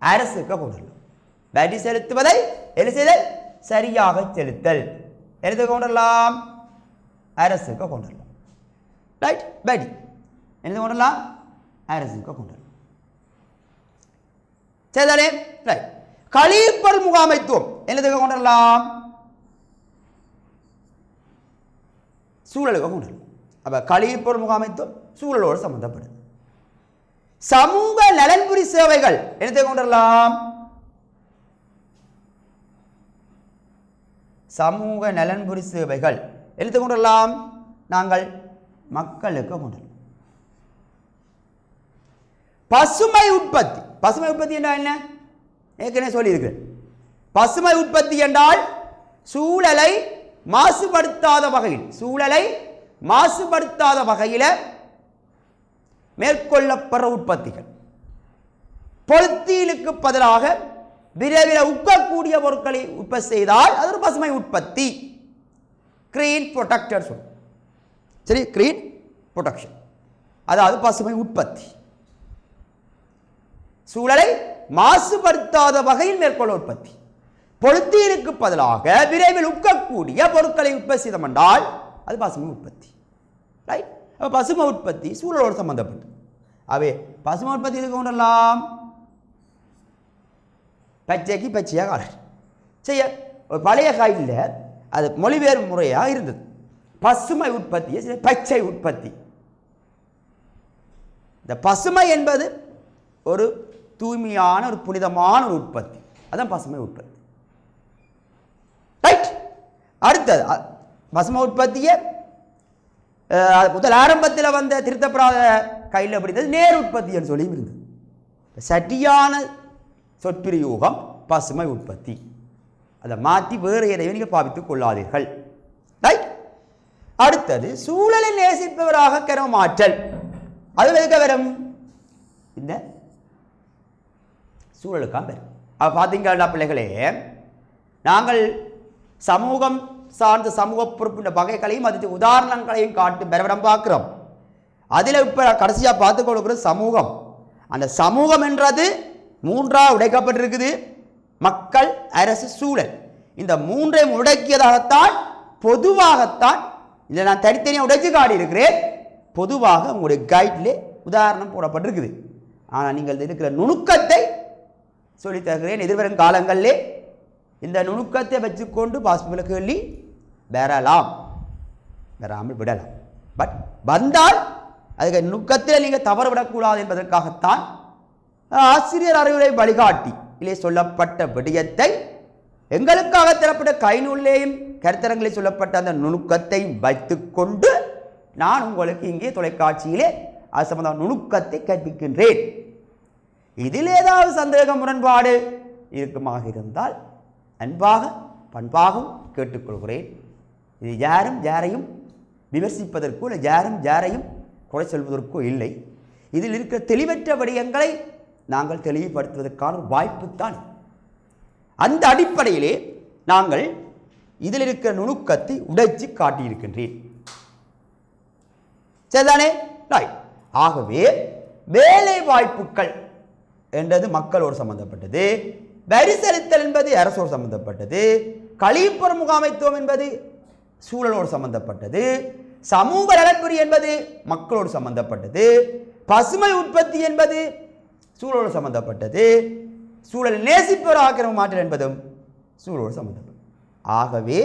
அரசுக்கு கொண்டு வரலாம் வரி செலுத்துவதை என்ன செய்தல் சரியாக செலுத்தல் எதுக்கு கொண்டு வரலாம் அரசுக்கு கொண்டு வரலாம் ரைட் வரி என்ன கொண்டு வரலாம் அரசுக்கு கொண்டு வரலாம் சரிதானே ரைட் கழிப்பொருள் முகாமைத்துவம் என்னதுக்கு கொண்டு வரலாம் சூழலுக்கு கொண்டு வரலாம் அப்ப கழிப்பொருள் முகாமைத்துவம் சூழலோடு சம்பந்தப்படுது சமூக நலன்புரி சேவைகள் என்னத்தை கொண்டு வரலாம் சமூக நலன்புரி சேவைகள் என்னத்தை கொண்டு வரலாம் நாங்கள் மக்களுக்கு கொண்டு வரலாம் பசுமை உற்பத்தி என்றால் என்ன ஏற்கனவே சொல்லியிருக்கிறேன் பசுமை உற்பத்தி என்றால் சூழலை மாசுபடுத்தாத வகையில் மேற்கொள்ளப்படுற உற்பத்திகள் பொலித்தீனுக்கு பதிலாக விரைவில் உக்கக்கூடிய பொருட்களை உற்பத்தி செய்தால் அது ஒரு பசுமை உற்பத்தி கிரீன் ப்ரொடக்டர் சொல்லும் சரி கிரீன் ப்ரொடக்ஷன் அதாவது பசுமை உற்பத்தி சூழலை மாசுபடுத்தாத வகையில் மேற்கொள்ள உற்பத்தி பொலித்தீனுக்கு பதிலாக விரைவில் உக்கக்கூடிய பொருட்களை உற்பத்தி செய்தோம் என்றால் அது பசுமை உற்பத்தி ரைட் அப்போ பசுமை உற்பத்தி சூழலோடு சம்பந்தப்பட்டு அவை பசுமை உற்பத்தி எதுக்கு கொண்டு வரலாம் பச்சைக்கு பச்சையாக கலர் செய்ய ஒரு பழைய காயில் அது மொழிபெயர்ப்பு முறையாக இருந்தது பசுமை உற்பத்தி பச்சை உற்பத்தி இந்த பசுமை என்பது ஒரு தூய்மையான ஒரு புனிதமான ஒரு உற்பத்தி அதான் பசுமை உற்பத்தி ரைட் அடுத்தது பசுமை உற்பத்தியை முதல் ஆரம்பத்தில் வந்த திருத்தப்படாத கையில் அப்படின்றது நேர் உற்பத்தி என்று சொல்லி இருந்தது சரியான சொற்பிரயோகம் பசுமை உற்பத்தி அதை மாற்றி வேறு எதையும் நீங்கள் பாவித்துக் கொள்ளாதீர்கள் ரைட் அடுத்தது சூழலை நேசிப்பவராக கரமாற்றல் அது எதுக்க வரும் இந்த சூழலுக்காக வரும் அப்போ பார்த்தீங்கன்னா பிள்ளைகளே நாங்கள் சமூகம் சார்ந்த சமூக பொறுப்பு வகைகளையும் அதுக்கு உதாரணங்களையும் காட்டு பெறவிடம் பார்க்கிறோம் அதில் இப்போ கடைசியாக பார்த்து கொடுக்குற சமூகம் அந்த சமூகம் என்றது 3ஆக உடைக்கப்பட்டிருக்குது மக்கள், அரசு, சூழல், இந்த மூன்றையும் உடைக்கியதாகத்தான் பொதுவாகத்தான் இதை நான் தனித்தனியாக உடைச்சு காட்டி இருக்கிறேன். பொதுவாக உங்களுடைய கைட்லே உதாரணம் போடப்பட்டிருக்குது. ஆனால் நீங்கள் இருக்கிற நுணுக்கத்தை சொல்லித் தருகிறேன். எதிர்வரும் காலங்களிலே இந்த நுணுக்கத்தை வச்சுக்கொண்டு பாசிபிள் கேள்வி வராமல் விடலாம். பட் வந்தால் அதுக்கு நுணுக்கத்தில் நீங்கள் தவறு விடக்கூடாது என்பதற்காகத்தான் ஆசிரியர் அறிவுரை வழிகாட்டி இலே சொல்லப்பட்ட விடயத்தை எங்களுக்காக தரப்பட்ட கைநூலேயும் கருத்தரங்களில் சொல்லப்பட்ட அந்த நுணுக்கத்தை வைத்துக்கொண்டு நான் உங்களுக்கு இங்கே தொலைக்காட்சியிலே அது சம்பந்தமான நுணுக்கத்தை கற்பிக்கின்றேன். இதில் ஏதாவது சந்தேகம் முரண்பாடு இருக்குமாக இருந்தால் அன்பாக பண்பாகவும் கேட்டுக்கொள்கிறேன். இது யாரையும் விமர்சிப்பதற்கோ இல்லை யாரையும் குறை சொல்வதற்கோ இல்லை. இதில் இருக்கிற தெளிவற்ற விடயங்களை நாங்கள் தெளிவுபடுத்துவதற்கான வாய்ப்புத்தான். அந்த அடிப்படையிலே நாங்கள் இதில் இருக்கிற நுணுக்கத்தை உடைச்சு காட்டியிருக்கின்றேன். சரிதானே? ஆகவே வேலை வாய்ப்புகள் என்றது மக்களோடு சம்பந்தப்பட்டது, வரி செலுத்தல் என்பது அரசோடு சம்பந்தப்பட்டது, கழிப்புற முகாமைத்துவம் என்பது சூழலோடு சம்பந்தப்பட்டது, சமூக நலன்புரி என்பது மக்களோடு சம்பந்தப்பட்டது, பசுமை உற்பத்தி என்பது சூழலோடு சம்பந்தப்பட்டது, சூழல் நேசிப்போர் ஆக்கிரம மாற்றல் என்பதும் சூழலோடு சம்பந்தப்பட்டது. ஆகவே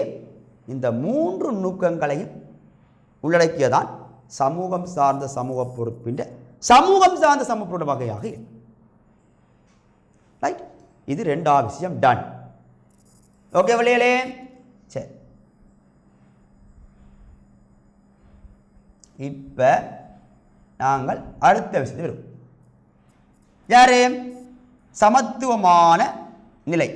இந்த மூன்று நுணுக்கங்களையும் உள்ளடக்கியதான் சமூகம் சார்ந்த சமூக பொறுப்பின் சமூகம் சார்ந்த சமூக பொறுப்பு வகையாக ரைட். இது ரெண்டாவது விஷயம் டன். ஓகே வழியலே? சரி, இப்ப நாங்கள் அடுத்த விஷயத்தில் வரும். யாரு? சமத்துவமான நிலை,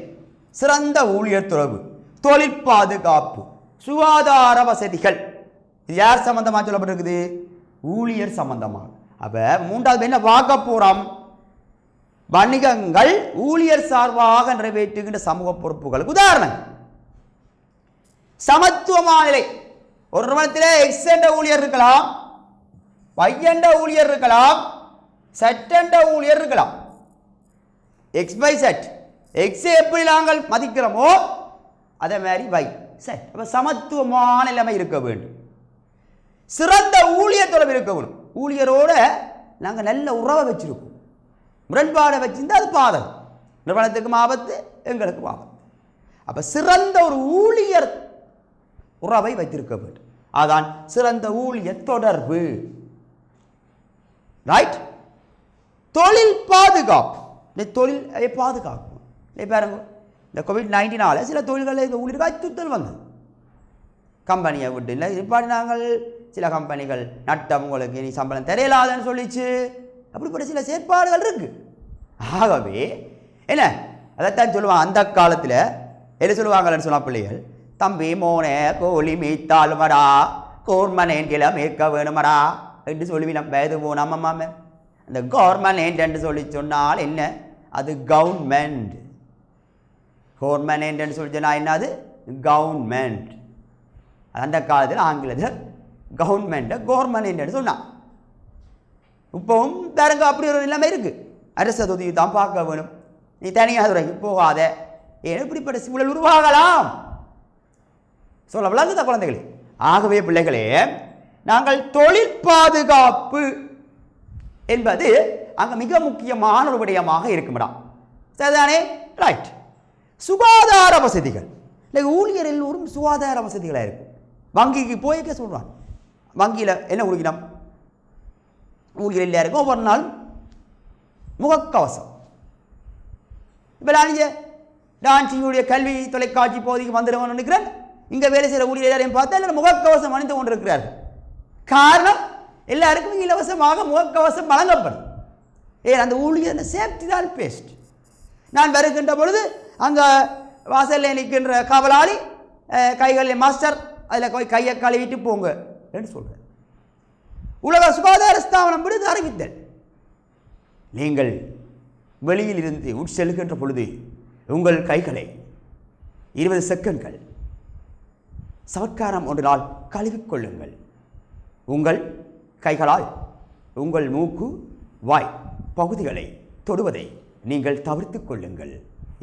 சிறந்த ஊழியர் தொடர்பு, தொழில் பாதுகாப்பு, சுகாதார வசதிகள். இது யார் சம்பந்தமாக சொல்லப்பட்டிருக்குது? ஊழியர் சம்பந்தமாக. அப்ப மூன்றாவது என்ன பார்க்க போறோம்? வணிகங்கள் ஊழியர் சார்பாக நிறைவேற்றுகின்ற சமூக பொறுப்புகளுக்கு உதாரணங்கள். சமத்துவமான நிலை. ஒரு நிறுவனத்திலே எக்ஸ் என்ற ஊழியர் இருக்கலாம், Y என்ற ஊழியர் இருக்கலாம், Z என்ற ஊழியர் இருக்கலாம். X by set. எக்ஸ் எப்படி நாங்கள் மதிக்கிறோமோ அதே மாதிரி Y செட். அப்ப சமத்துவமான நிலைமை இருக்க வேண்டும். சிறந்த ஊழியர் தொடர்பு இருக்க வேண்டும். ஊழியரோட நாங்கள் நல்ல உறவை வச்சிருக்கோம். முரண்பாடை வச்சிருந்தா அது பாதகம். நிறுவனத்துக்கும் ஆபத்து, எங்களுக்கும் ஆபத்து. அப்ப சிறந்த ஒரு ஊழியர் உறவை வைத்திருக்க வேண்டும். அதான் சிறந்த ஊழியர் தொடர்பு. ரைட். தொழில் பாதுகாப்பு. இந்த தொழிலை பாதுகாப்பு பாருங்க, இந்த COVID-19 சில தொழில்களில் இந்த ஊழியருக்கு அச்சுறுத்தல் வந்தது. கம்பெனியை விட்டு இல்லை இப்பாடி நாங்கள் சில கம்பெனிகள் நட்டம் உங்களுக்கு இனி சம்பளம் தெரியலாதுன்னு சொல்லிச்சு. அப்படிப்பட்ட சில செயற்பாடுகள் இருக்கு. ஆகவே என்ன அதைத்தான் சொல்லுவாங்க. அந்த காலத்தில் என்ன சொல்லுவாங்கன்னு சொன்ன பிள்ளைகள், தம்பி மோனே கோழி மீத்தாலுமடா கோர்மனேன் கிளை மேற்க வேணுமடா என்று சொல்லி நம்ம வயது போனோம். அம்மாமே அந்த கவர்மெண்ட் என்று சொல்லி சொன்னால் என்ன? அது கவர்மெண்ட். கவர்மெண்ட் என்று சொல்லி சொன்னால் என்னது? கவர்மெண்ட். அந்த காலத்தில் ஆங்கிலத்தில் கவர்மெண்ட் சொன்னான். இப்பவும் தரங்க அப்படி ஒரு நிலைமை இருக்கு. அரசு உதவி தான் பார்க்க வேணும், நீ தனியாக துறைக்கு போகாத. ஏன் இப்படிப்பட்ட சூழல் உருவாகலாம்? சொல்ல விளங்குதா குழந்தைகளே? ஆகவே பிள்ளைகளே, நாங்கள் தொழில் பாதுகாப்பு என்பது அங்கே மிக முக்கியமான ஒரு விடயமாக இருக்கும்டா. சரிதானே? ரைட். சுகாதார வசதிகள். இல்லை ஊழியர் எல்லோரும் சுகாதார வசதிகளாக இருக்கும். வங்கிக்கு போய்க்க சொல்கிறான், வங்கியில் என்ன குடிக்கணும்? ஊழியர் எல்லாருக்கும் ஒவ்வொரு நாள் முகக்கவசம். இப்போ நான் உடைய கல்வி தொலைக்காட்சி பகுதிக்கு வந்துடுவோம்னு நினைக்கிறேன். இங்கே வேலை செய்கிற ஊழியர் எல்லாரையும் பார்த்தா எல்லாரும் முகக்கவசம் அணிந்து கொண்டிருக்கிறார்கள். காரணம், எல்லாருக்கும் இலவசமாக முகக்கவசம் வழங்கப்படும். ஏன்? அந்த ஊழியர் சேஃப்டி தான் பெஸ்ட். நான் வருகின்ற பொழுது அங்கே வாசலில் நிற்கின்ற காவலாளி கைகளில் மாஸ்டர் அதில் போய் கையை கழுவிட்டு போங்க என்று சொல்கிறேன். உலக சுகாதார ஸ்தாபனம் விடுது அறிவித்தல். நீங்கள் வெளியில் இருந்து உட்செல்கின்ற பொழுது உங்கள் கைகளை 20 செகண்ட்கள் சவர்க்காரம் ஒன்றினால் கழுவிக்கொள்ளுங்கள். உங்கள் கைகளால் உங்கள் மூக்கு வாய் பகுதிகளை தொடுவதை நீங்கள் தவிர்த்து கொள்ளுங்கள்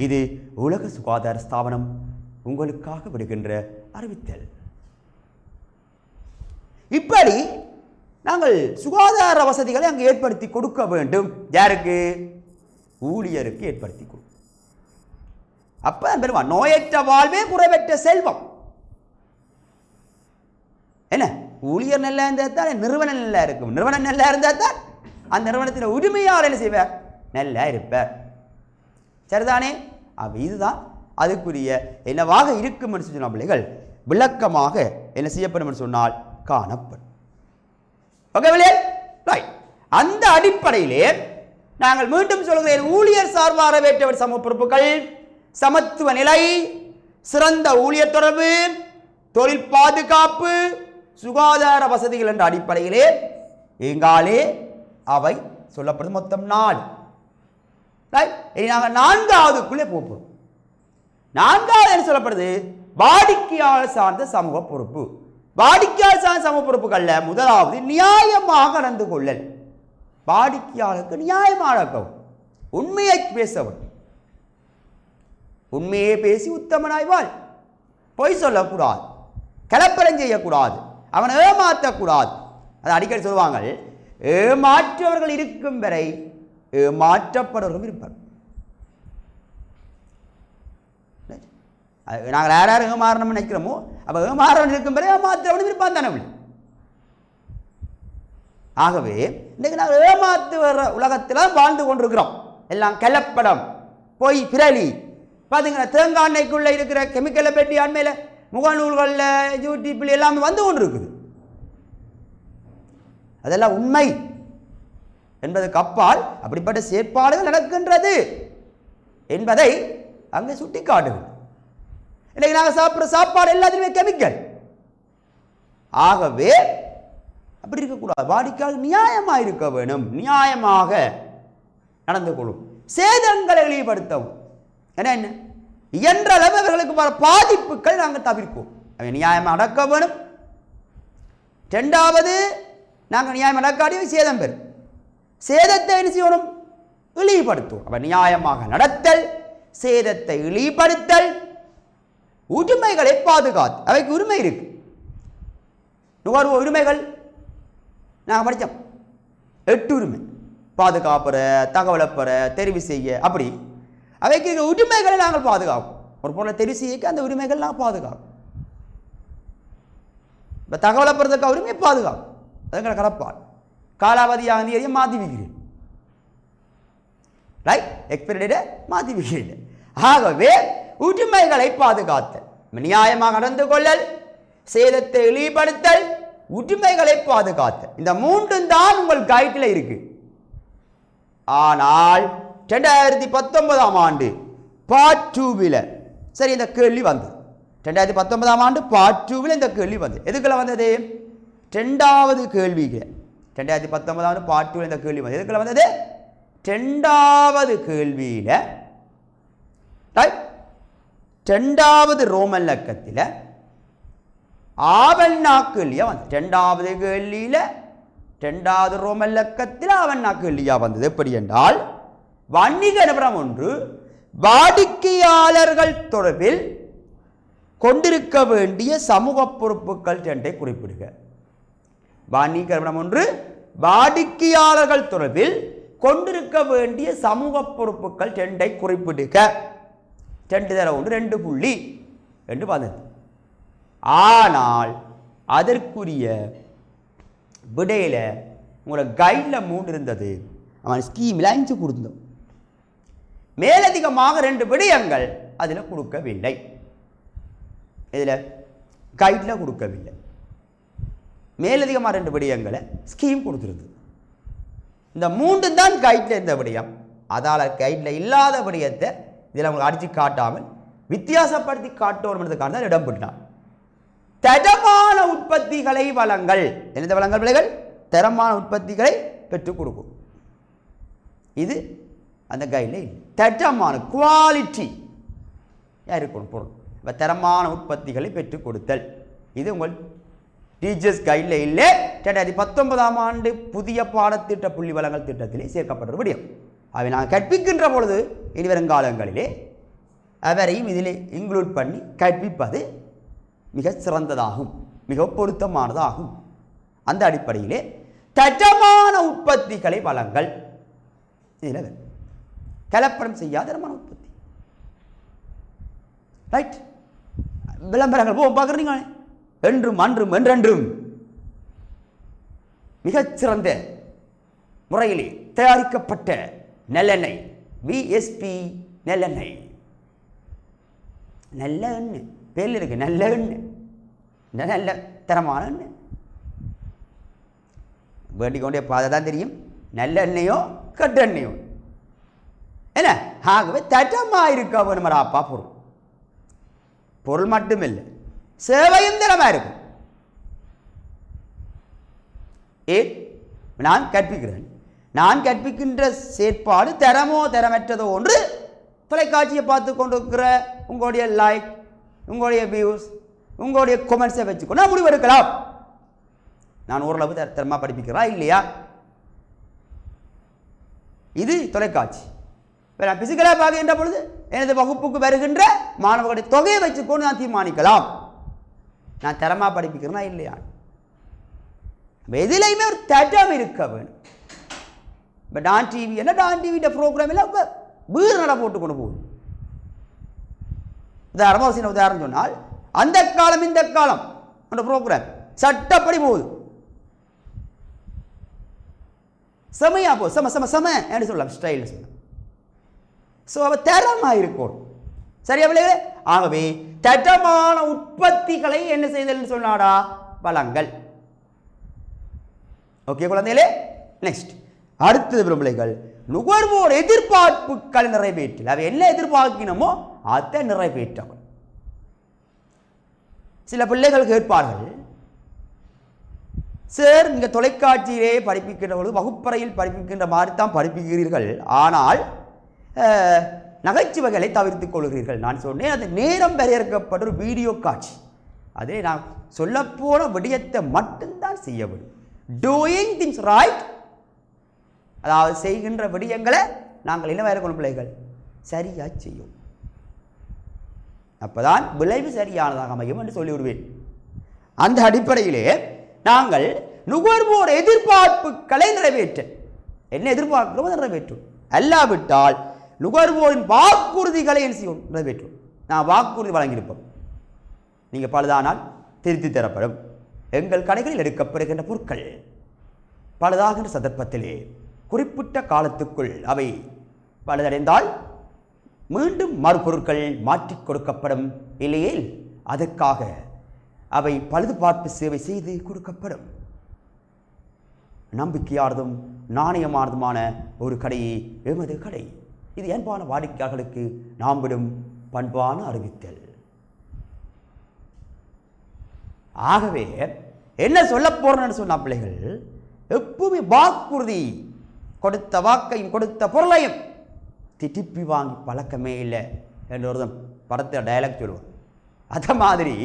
இது உலக சுகாதார ஸ்தாபனம் உங்களுக்காக விடுகின்ற அறிவித்தல். இப்படி நாங்கள் சுகாதார வசதிகளை அங்கு ஏற்படுத்தி கொடுக்க வேண்டும். யாருக்கு? ஊழியருக்கு ஏற்படுத்தி கொடுக்கும். அப்ப பெருமா நோயற்ற வாழ்வே குறைவற்ற செல்வம். என்ன ஊழியர் நல்லா இருந்தால் தான் நிறுவனம் நல்லா இருக்கும். நிறுவனம் நல்லா இருந்தால் தான் அந்த நிறுவனத்தில் உரிமையாளர் என்ன செய்வார்? நல்லா இருப்பார். சரிதானே? இதுதான் அதுக்குரிய என்னவாக இருக்கும் என்று சொன்ன பிள்ளைகள் விளக்கமாக என்ன செய்யப்படும் என்று சொன்னால் காணப்படும். Okay right. அந்த அடிப்படையிலே நாங்கள் மீண்டும் சொல்கிறேன், ஊழியர் சார்பாக வேற்றவர் சமூக பொறுப்புகள், சமத்துவ நிலை, சிறந்த ஊழியர் தொடர்பு, தொழில் பாதுகாப்பு, சுகாதார வசதிகள் என்ற அடிப்படையிலே எங்காலே அவை சொல்லப்படுது. மொத்தம் 4. இனி நாங்கள் 4வதுக்குள்ளே போகிறோம். 4வது என்ன சொல்லப்படுது? வாடிக்கையாளர் சார்ந்த சமூக பொறுப்பு. வாடிக்கையாளர் சார்ந்த சமூக பொறுப்புகள்ல முதலாவது நியாயமாக நடந்து கொள்ளல். வாடிக்கையாளருக்கு நியாயமாக நடக்கவும், உண்மையை பேசவும், உண்மையை பேசி உத்தமனாய் வாழ். பொய் சொல்லக்கூடாது, கலப்பரம் செய்யக்கூடாது, அவனை ஏமாற்றக்கூடாது. அதை அடிக்கடி சொல்லுவாங்க, ஏமாற்றவர்கள் இருக்கும் வரை ஏமாற்றப்படுவர்களும் இருப்பார். நாங்கள் யார் ஏமாறணும்னு நினைக்கிறோமோ அப்போ ஏமாறவன் இருக்கும் வரை ஏமாற்றவனும் இருப்பான் தானே. ஆகவே இன்றைக்கு நாங்கள் ஏமாத்து வர்ற உலகத்தில் வாழ்ந்து கொண்டிருக்கிறோம். எல்லாம் கலப்படம், பொய், பிரலி. பார்த்தீங்கன்னா தேங்காய் எண்ணெய்க்குள்ளே இருக்கிற கெமிக்கலை பெட்டி அண்மையில் முகநூல்களில் யூடியூப்பில் எல்லாமே வந்து கொண்டு இருக்குது. அதெல்லாம் உண்மை என்பதற்கு அப்பால் அப்படிப்பட்ட செயற்பாடுகள் நடக்கின்றது என்பதை அங்கே சுட்டி காட்டுகிறது. இன்னைக்கு நாங்கள் சாப்பிட்ற சாப்பாடு எல்லாத்துலேயுமே கெமிக்கல். ஆகவே அப்படி இருக்கக்கூடாது. வாடிக்கையாளர் நியாயமாக இருக்க வேணும், நியாயமாக நடந்து கொள்ளும், சேதங்களை இழிவுபடுத்தவும். ஏன்னா என்ன இயன்ற அளவு அவர்களுக்கு வர பாதிப்புகள் நாங்கள் தவிர்ப்போம். அவை நியாயமாக நடக்க வேணும். 2வது, நாங்கள் நியாயம் நடக்காடிய சேதம் பெறும். சேதத்தை என்ன செய்யணும்? இழிவுபடுத்துவோம். அப்ப நியாயமாக நடத்தல், சேதத்தை இழிவுபடுத்தல், உரிமைகளை பாதுகாத்து. அவைக்கு உரிமை இருக்கு. நுகர்வோர் உரிமைகள் நாங்கள் படித்தோம். 8 உரிமை: பாதுகாப்புற, தகவலை பெற, தெரிவு செய்ய. அப்படி அவைக்கு உரிமைகளை நாங்கள் பாதுகாப்போம். ஒரு பொருளை தெரிவு செய்ய அந்த உரிமைகள் நாங்கள் பாதுகாப்போம். இப்போ தகவலை பெறதுக்கு உரிமையை பாதுகாப்போம். அதுங்களை கடப்பால் காலாவதியாக தேதியை மாற்றி வைக்கிறேன். ரைட், எக்ஸ்பைரி டேட்டை மாற்றி வைக்கிறேன். ஆகவே உரிமைகளை பாதுகாத்தல், நியாயமாக நடந்து கொள்ளல், சேதத்தை இழிவுபடுத்தல், உரிமைகளை பாதுகாத்தல். இந்த 3 தான் உங்கள் கைட்டில் இருக்கு. ஆனால் 2019ஆம் ஆண்டு பார்ட் 2 சரி இந்த கேள்வி வந்தது. 2019ஆம் ஆண்டு பார்ட் 2 இந்த கேள்வி வந்தது. எதுக்குள்ள வந்தது? 2வது கேள்விக்கு. 2019ஆம் ஆண்டு பார்ட் 2 இந்த கேள்வி வந்தது. எதுக்குள்ள வந்தது? 2வது கேள்வியில் 2வது ரோமன் இலக்கத்தில் ஆவண்ணா கேள்வியா வந்தது. 2வது கேள்வியில் 2வது ரோமன் இலக்கத்தில் ஆவண்ணா கேள்வியா வந்தது. எப்படி என்றால், வணிக நிறுவனம் ஒன்று வாடிக்கையாளர்கள் தொடர்பில் கொண்டிருக்க வேண்டிய சமூக பொறுப்புகள் 2 குறிப்பிடுக. வணிக நிறுவனம் ஒன்று வாடிக்கையாளர்கள் தொடர்பில் கொண்டிருக்க வேண்டிய சமூக பொறுப்புகள் 2 குறிப்பிடுக. 2 தர 1 2 புள்ளி என்று வந்தது. ஆனால் அதற்குரிய விடையில உங்களோட கைடில் 3 இருந்தது. அவன் ஸ்கீமில் 5 கொடுத்தோம். மேலதிகமாக 2 விடயங்கள் அதில் கொடுக்கவில்லை. இதில் கைடில் கொடுக்கவில்லை. மேலதிகமாக 2 விடயங்களை ஸ்கீம் கொடுத்துருது. இந்த 3 தான் கைடில் இருந்த விடயம். அதால் கைடில் இல்லாத விடயத்தை இதில் அவங்களுக்கு அடித்து காட்டாமல் வித்தியாசப்படுத்தி காட்டணும்ன்றதுக்காக தான் இடம் பெற்றான். தரமான உற்பத்திகளை வழங்கல். எந்த வழங்கல் விலைகள்? தரமான உற்பத்திகளை பெற்றுக் கொடுக்கும். இது அந்த கைடில் இல்லை. தரமான குவாலிட்டி இருக்கணும் பொருள். இப்போ தரமான உற்பத்திகளை பெற்றுக் கொடுத்தல் இது உங்கள் டீச்சர்ஸ் கைடில் இல்லை. 2019ஆம் ஆண்டு புதிய பாடத்திட்ட புள்ளி வழங்கல் திட்டத்திலே சேர்க்கப்பட்ட விடயம். அவை நாங்கள் கற்பிக்கின்ற பொழுது இனி வருங்காலங்களிலே அவரையும் இதில் இன்க்ளூட் பண்ணி கற்பிப்பது மிக சிறந்ததாகும், மிக பொருத்தமானதாகும். அந்த அடிப்படையிலே தரமான உற்பத்திகளை வழங்கல், இதில் கலப்படம் செய்யாத தரமான உற்பத்தி. ரைட், விளம்பரங்கள் பார்க்குறீங்க, என்றும் அன்றும் என்றென்றும் மிகச்சிறந்த முறையிலே தயாரிக்கப்பட்ட நல்லெண்ணெய், விஎஸ்பி நல்லெண்ணெய், நல்ல எண்ணெய் பேரில் இருக்கு, நல்ல எண்ணெய், நல்ல தரமான எண்ணெய். வேண்டிக் கொண்டே பார்த்தா தான் தெரியும் நல்ல எண்ணெயோ கட்ட எண்ணெயோ என்ன. ஆகவே தரமாக இருக்க வேணுமராப்பா பொருள். பொருள் மட்டுமில்லை, சேவையும் தரமாக இருக்கும். ஏன் நான் கற்பிக்கிறேன், நான் கற்பிக்கின்ற செயற்பாடு தரமோ தரமற்றதோ ஒன்று தொலைக்காட்சியை பார்த்து கொண்டிருக்கிற உங்களுடைய லைக், உங்களுடைய வியூஸ், உங்களுடைய கொமெண்ட்ஸை வச்சுக்கொண்டு நான் முடிவெடுக்கலாம். நான் ஓரளவு தரமாக படிப்பிக்கிறா இல்லையா? இது தொலைக்காட்சி. இப்போ நான் பிசிக்கலாக பார்க்கின்ற பொழுது எனது வகுப்புக்கு வருகின்ற மாணவர்களுடைய தொகையை வச்சுக்கொண்டு நான் தீர்மானிக்கலாம் நான் தரமாக படிப்பிக்கிறேனா இல்லையா. எதிலையுமே ஒரு தரம் இருக்க வேணும். இப்போ டான் டிவி என்ன, டான் டிவியோட ப்ரோக்ராம் எல்லாம் இப்போ வீடு நட போட்டு கொண்டு போகுது. உதாரணமாக சின்ன உதாரணம் சொன்னால், அந்த காலம் இந்த காலம் அந்த ப்ரோக்ராம் சட்டப்படி போகுது, செமையா போ செம செம செம என்று சொல்லலாம், ஸ்டைல் சொல்லலாம். ஸோ அவ தரமாக இருக்கும். சரியா பிள்ளைகளே? ஆகவே தரமான உற்பத்திகளை என்ன செய்தல் சொன்னாடா, வளங்கள். ஓகே குழந்தைகளே, நெக்ஸ்ட் அடுத்தது பிள்ளைகள், நுகர்வோர் எதிர்பார்ப்புகளை நிறைவேற்றல். அவை என்ன எதிர்பார்க்கணுமோ அதை நிறைவேற்றவும். சில பிள்ளைகள் கேட்பார்கள், சார் நீங்கள் தொலைக்காட்சியிலே படிப்பிக்கின்ற பொழுது வகுப்பறையில் படிப்பிக்கின்ற மாதிரி தான் படிப்பிக்கிறீர்கள், ஆனால் நகைச்சுவைகளை தவிர்த்துக் கொள்கிறீர்கள். நான் சொன்னேன், அது நேரம் வரையறுக்கப்பட்ட ஒரு வீடியோ காட்சி, அதே நான் சொல்லப்போன விடயத்தை மட்டும்தான் செய்ய வேண்டும். டூயிங் திங்ஸ் ரைட், அதாவது செய்கின்ற விடயங்களை நாங்கள் என்ன வரையறுக்கணும் பிள்ளைகள், சரியாக செய்யும். அப்போதான் விளைவு சரியானதாக அமையும் என்று சொல்லிவிடுவேன். அந்த அடிப்படையிலே நாங்கள் நுகர்வோர் எதிர்பார்ப்புகளை நிறைவேற்ற, என்ன எதிர்பார்க்கிறோம் நிறைவேற்றும். அல்லாவிட்டால் நுகர்வோரின் வாக்குறுதிகளை என்ன செய்யும், நிறைவேற்றும். நான் வாக்குறுதி வழங்கியிருப்போம், நீங்கள் பழுதானால் திருத்தி தரப்படும். எங்கள் கடைகளில் எடுக்கப்படுகின்ற பொருட்கள் பழுதாகின்ற சந்தர்ப்பத்திலே குறிப்பிட்ட காலத்துக்குள் அவை பழுதடைந்தால் மீண்டும் மறுபொருட்கள் மாற்றிக் கொடுக்கப்படும். இல்லையேல் அதற்காக அவை பழுது பார்ப்பு சேவை செய்து கொடுக்கப்படும். நம்பிக்கையானதும் நாணயமானதுமான ஒரு கடையே எமது கடை. இது அன்பான வாடிக்கையாளர்களுக்கு நாம் விடும் பண்பான அறிவித்தல். ஆகவே என்ன சொல்ல போறேன்னு சொன்ன பிள்ளைகள், எப்பவுமே வாக்குறுதி, கொடுத்த வாக்கையும் கொடுத்த பொருளையும் திருப்பி வாங்கி பழக்கமே இல்லை என்று ஒரு படத்தை டயலாக் சொல்லுவோம். அத மாதிரி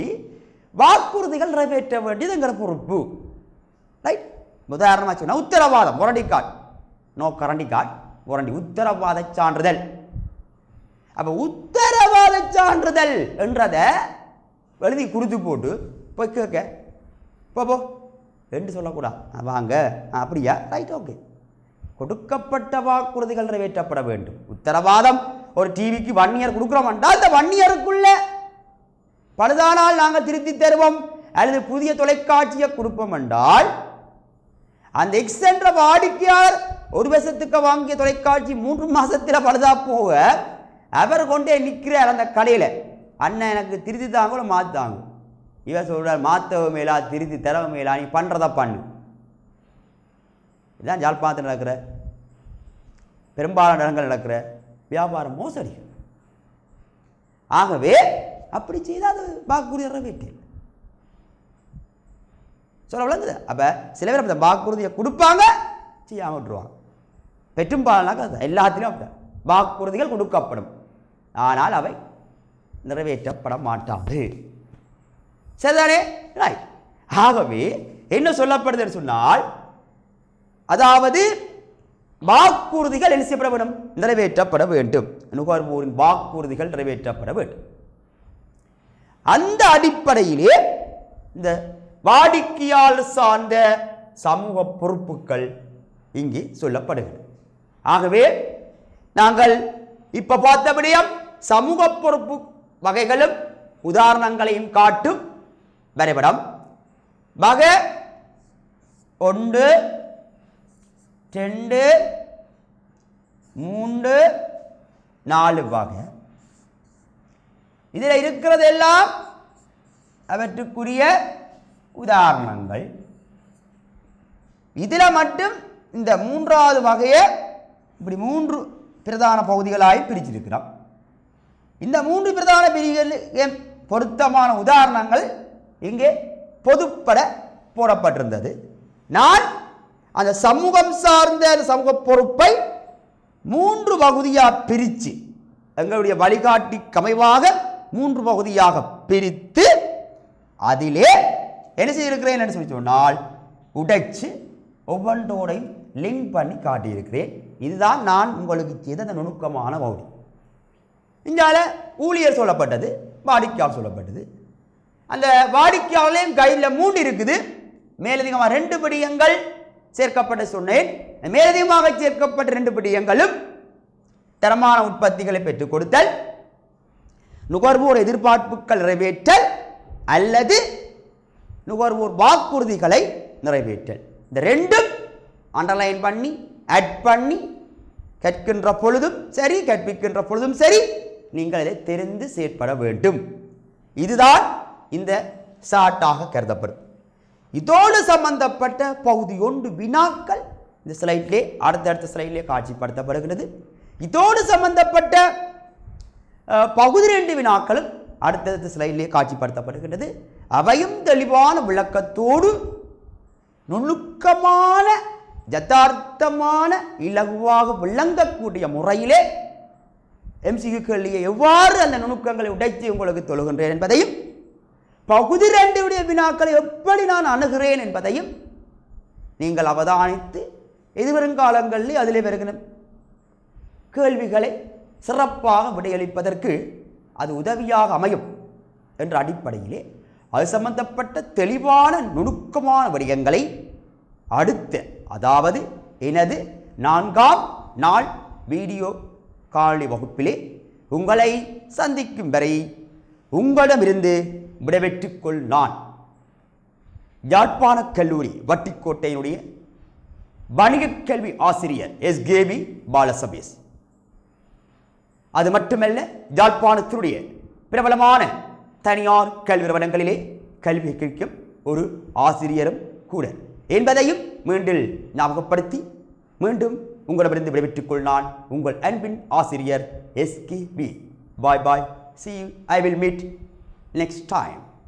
வாக்குறுதிகள் நிறைவேற்ற வேண்டியது என்கிற பொறுப்பு. ரைட், உதாரணமாக சொன்னால் உத்தரவாதம், வாரண்டி கார்டு, நோ கரண்டி கார்டு, வாரண்டி, உத்தரவாத சான்றிதழ். அப்போ உத்தரவாத சான்றிதழ் என்றதை எழுதி கொடுத்து போட்டு போய் கேட்க போ என்று சொல்லக்கூடாது. வாங்க அப்படியா, ரைட், ஓகே. கொடுக்கப்பட்ட வாக்குறுதிகள் நிறைவேற்றப்பட வேண்டும். உத்தரவாதம், ஒரு டிவிக்கு 1 இயர் கொடுக்குறோம் என்றால் அந்த 1 இயருக்குள்ள பழுதானால் நாங்கள் திருத்தி தருவோம், அல்லது புதிய தொலைக்காட்சியை கொடுப்போம் என்றால் அந்த எக்ஸ்என்ற வாடிக்கையாளர் 1 வருஷத்துக்கு வாங்கிய தொலைக்காட்சி 3 மாசத்தில் பழுதா போக அவர் கொண்டே நிற்கிறார் அந்த கடையில், அண்ணன் எனக்கு திருத்தி தாங்களோ மாற்றாங்க. இவர் சொல்கிறார், மாற்றவ மேலா திருத்தி தரவ மேலா, நீ பண்ணுறதா பண்ணு. இதுதான் யாழ்ப்பாணத்தில் நடக்கிற பெரும்பாலான இடங்கள் நடக்கிற வியாபார மோசடி. ஆகவே அப்படி செய்தால் அது வாக்குறுதி நிறைவேற்றல் சொல்ல விளங்குது. அப்போ சில பேர் அந்த வாக்குறுதியை கொடுப்பாங்க, செய்யாமல் விட்டுருவாங்க. பெரும்பாலானாக்க எல்லாத்திலும் அப்படி வாக்குறுதிகள் கொடுக்கப்படும், ஆனால் அவை நிறைவேற்றப்பட மாட்டாது. சரிதானே? ரைட். ஆகவே என்ன சொல்லப்படுதுன்னு சொன்னால், அதாவது வாக்குறுதிகள் என்ன செய்யப்பட வேண்டும்? நிறைவேற்றப்பட வேண்டும். நுகர்வோரின் வாக்குறுதிகள் நிறைவேற்றப்பட வேண்டும். அந்த அடிப்படையிலே இந்த வாடிக்கையாளர் சார்ந்த சமூக பொறுப்புகள் இங்கே சொல்லப்படுகிறது. ஆகவே நாங்கள் இப்ப பார்த்தபடியும் சமூக பொறுப்பு வகைகளும் உதாரணங்களையும் காட்டும் வரைபடம். வகை 1, 2, 3, 4 வகை. இதில் இருக்கிறதெல்லாம் அவற்றுக்குரிய உதாரணங்கள். இதில் மட்டும் இந்த 3வது வகையை இப்படி 3 பிரதான பகுதிகளாய் பிரிச்சிருக்கிறோம். இந்த 3 பிரதான பிரிவுகளுக்கு பொருத்தமான உதாரணங்கள் இங்கே பொதுப்பட போடப்பட்டிருந்தது. நான் அந்த சமூகம் சார்ந்த சமூக பொறுப்பை 3 பகுதியாக பிரித்து எங்களுடைய வழிகாட்டி கமைவாக 3 பகுதியாக பிரித்து அதிலே என்ன செய்திருக்கிறேன் என்று சொல்லி சொன்னால் உடைச்சு ஒவ்வொன்றோடையும் லிங்க் பண்ணி காட்டியிருக்கிறேன். இதுதான் நான் உங்களுக்கு செய்த அந்த நுணுக்கமான பகுதி. இங்கால ஊழியர் சொல்லப்பட்டது, வாடிக்கையாளர் சொல்லப்பட்டது. அந்த வாடிக்கையாளரையும் கையில் 3 இருக்குது. மேலதிகமாக 2 படியங்கள் சேர்க்கப்பட்ட சொன்னேன். மேலதிகமாக சேர்க்கப்பட்ட 2 படியங்களும் தரமான உற்பத்திகளை பெற்றுக் கொடுத்தல், நுகர்வோர் எதிர்பார்ப்புகள் நிறைவேற்றல் அல்லது நுகர்வோர் வாக்குறுதிகளை நிறைவேற்றல். இந்த 2ம் அண்டர்லைன் பண்ணி ஆட் பண்ணி கற்கின்ற பொழுதும் சரி, கற்பிக்கின்ற பொழுதும் சரி, நீங்கள் இதை தெரிந்து செயற்பட வேண்டும். இதுதான் இந்த சாட்டாக கருதப்படும். இதோடு சம்பந்தப்பட்ட பகுதி 1 வினாக்கள் இந்த ஸ்லைட்லே அடுத்தடுத்த ஸ்லைட்லே காட்சிப்படுத்தப்படுகிறது. இதோடு சம்பந்தப்பட்ட பகுதி 2 வினாக்களும் அடுத்தடுத்த ஸ்லைட்லே காட்சிப்படுத்தப்படுகிறது. அவையும் தெளிவான விளக்கத்தோடு நுணுக்கமான யதார்த்தமான இலகுவாக விளங்கக்கூடிய முறையிலே MCQ கேள்வியை எவ்வாறு அந்த நுணுக்கங்களை உடைத்து உங்களுக்கு சொல்கின்றேன் என்பதையும், பகுதி 2 வினாக்களை எப்படி நான் அணுகிறேன் என்பதையும் நீங்கள் அவதானித்து எதிர்வருங்காலங்களில் அதிலே வருகிற கேள்விகளை சிறப்பாக விடையளிப்பதற்கு அது உதவியாக அமையும் என்ற அடிப்படையிலே அது சம்பந்தப்பட்ட தெளிவான நுணுக்கமான விடயங்களை அடுத்த, அதாவது எனது 4ஆம் நாள் வீடியோ காணொளி வகுப்பிலே உங்களை சந்திக்கும் வரை உங்களிடமிருந்து விடைபெற்றுக் கொள் நான் யாழ்ப்பாண கல்லூரி வட்டிக்கோட்டையினுடைய வணிகக் கல்வி ஆசிரியர் SKB பாலசபேஸ். அது மட்டுமல்ல, யாழ்ப்பாணத்தினுடைய பிரபலமான தனியார் கல்வி நிறுவனங்களிலே கல்வி கற்கும் ஒரு ஆசிரியரும் கூட என்பதையும் மீண்டும் ஞாபகப்படுத்தி மீண்டும் உங்களிடமிருந்து விடைபெற்றுக் கொள் நான் உங்கள் அன்பின் ஆசிரியர் SKB. Bye bye. See you. I will meet next time.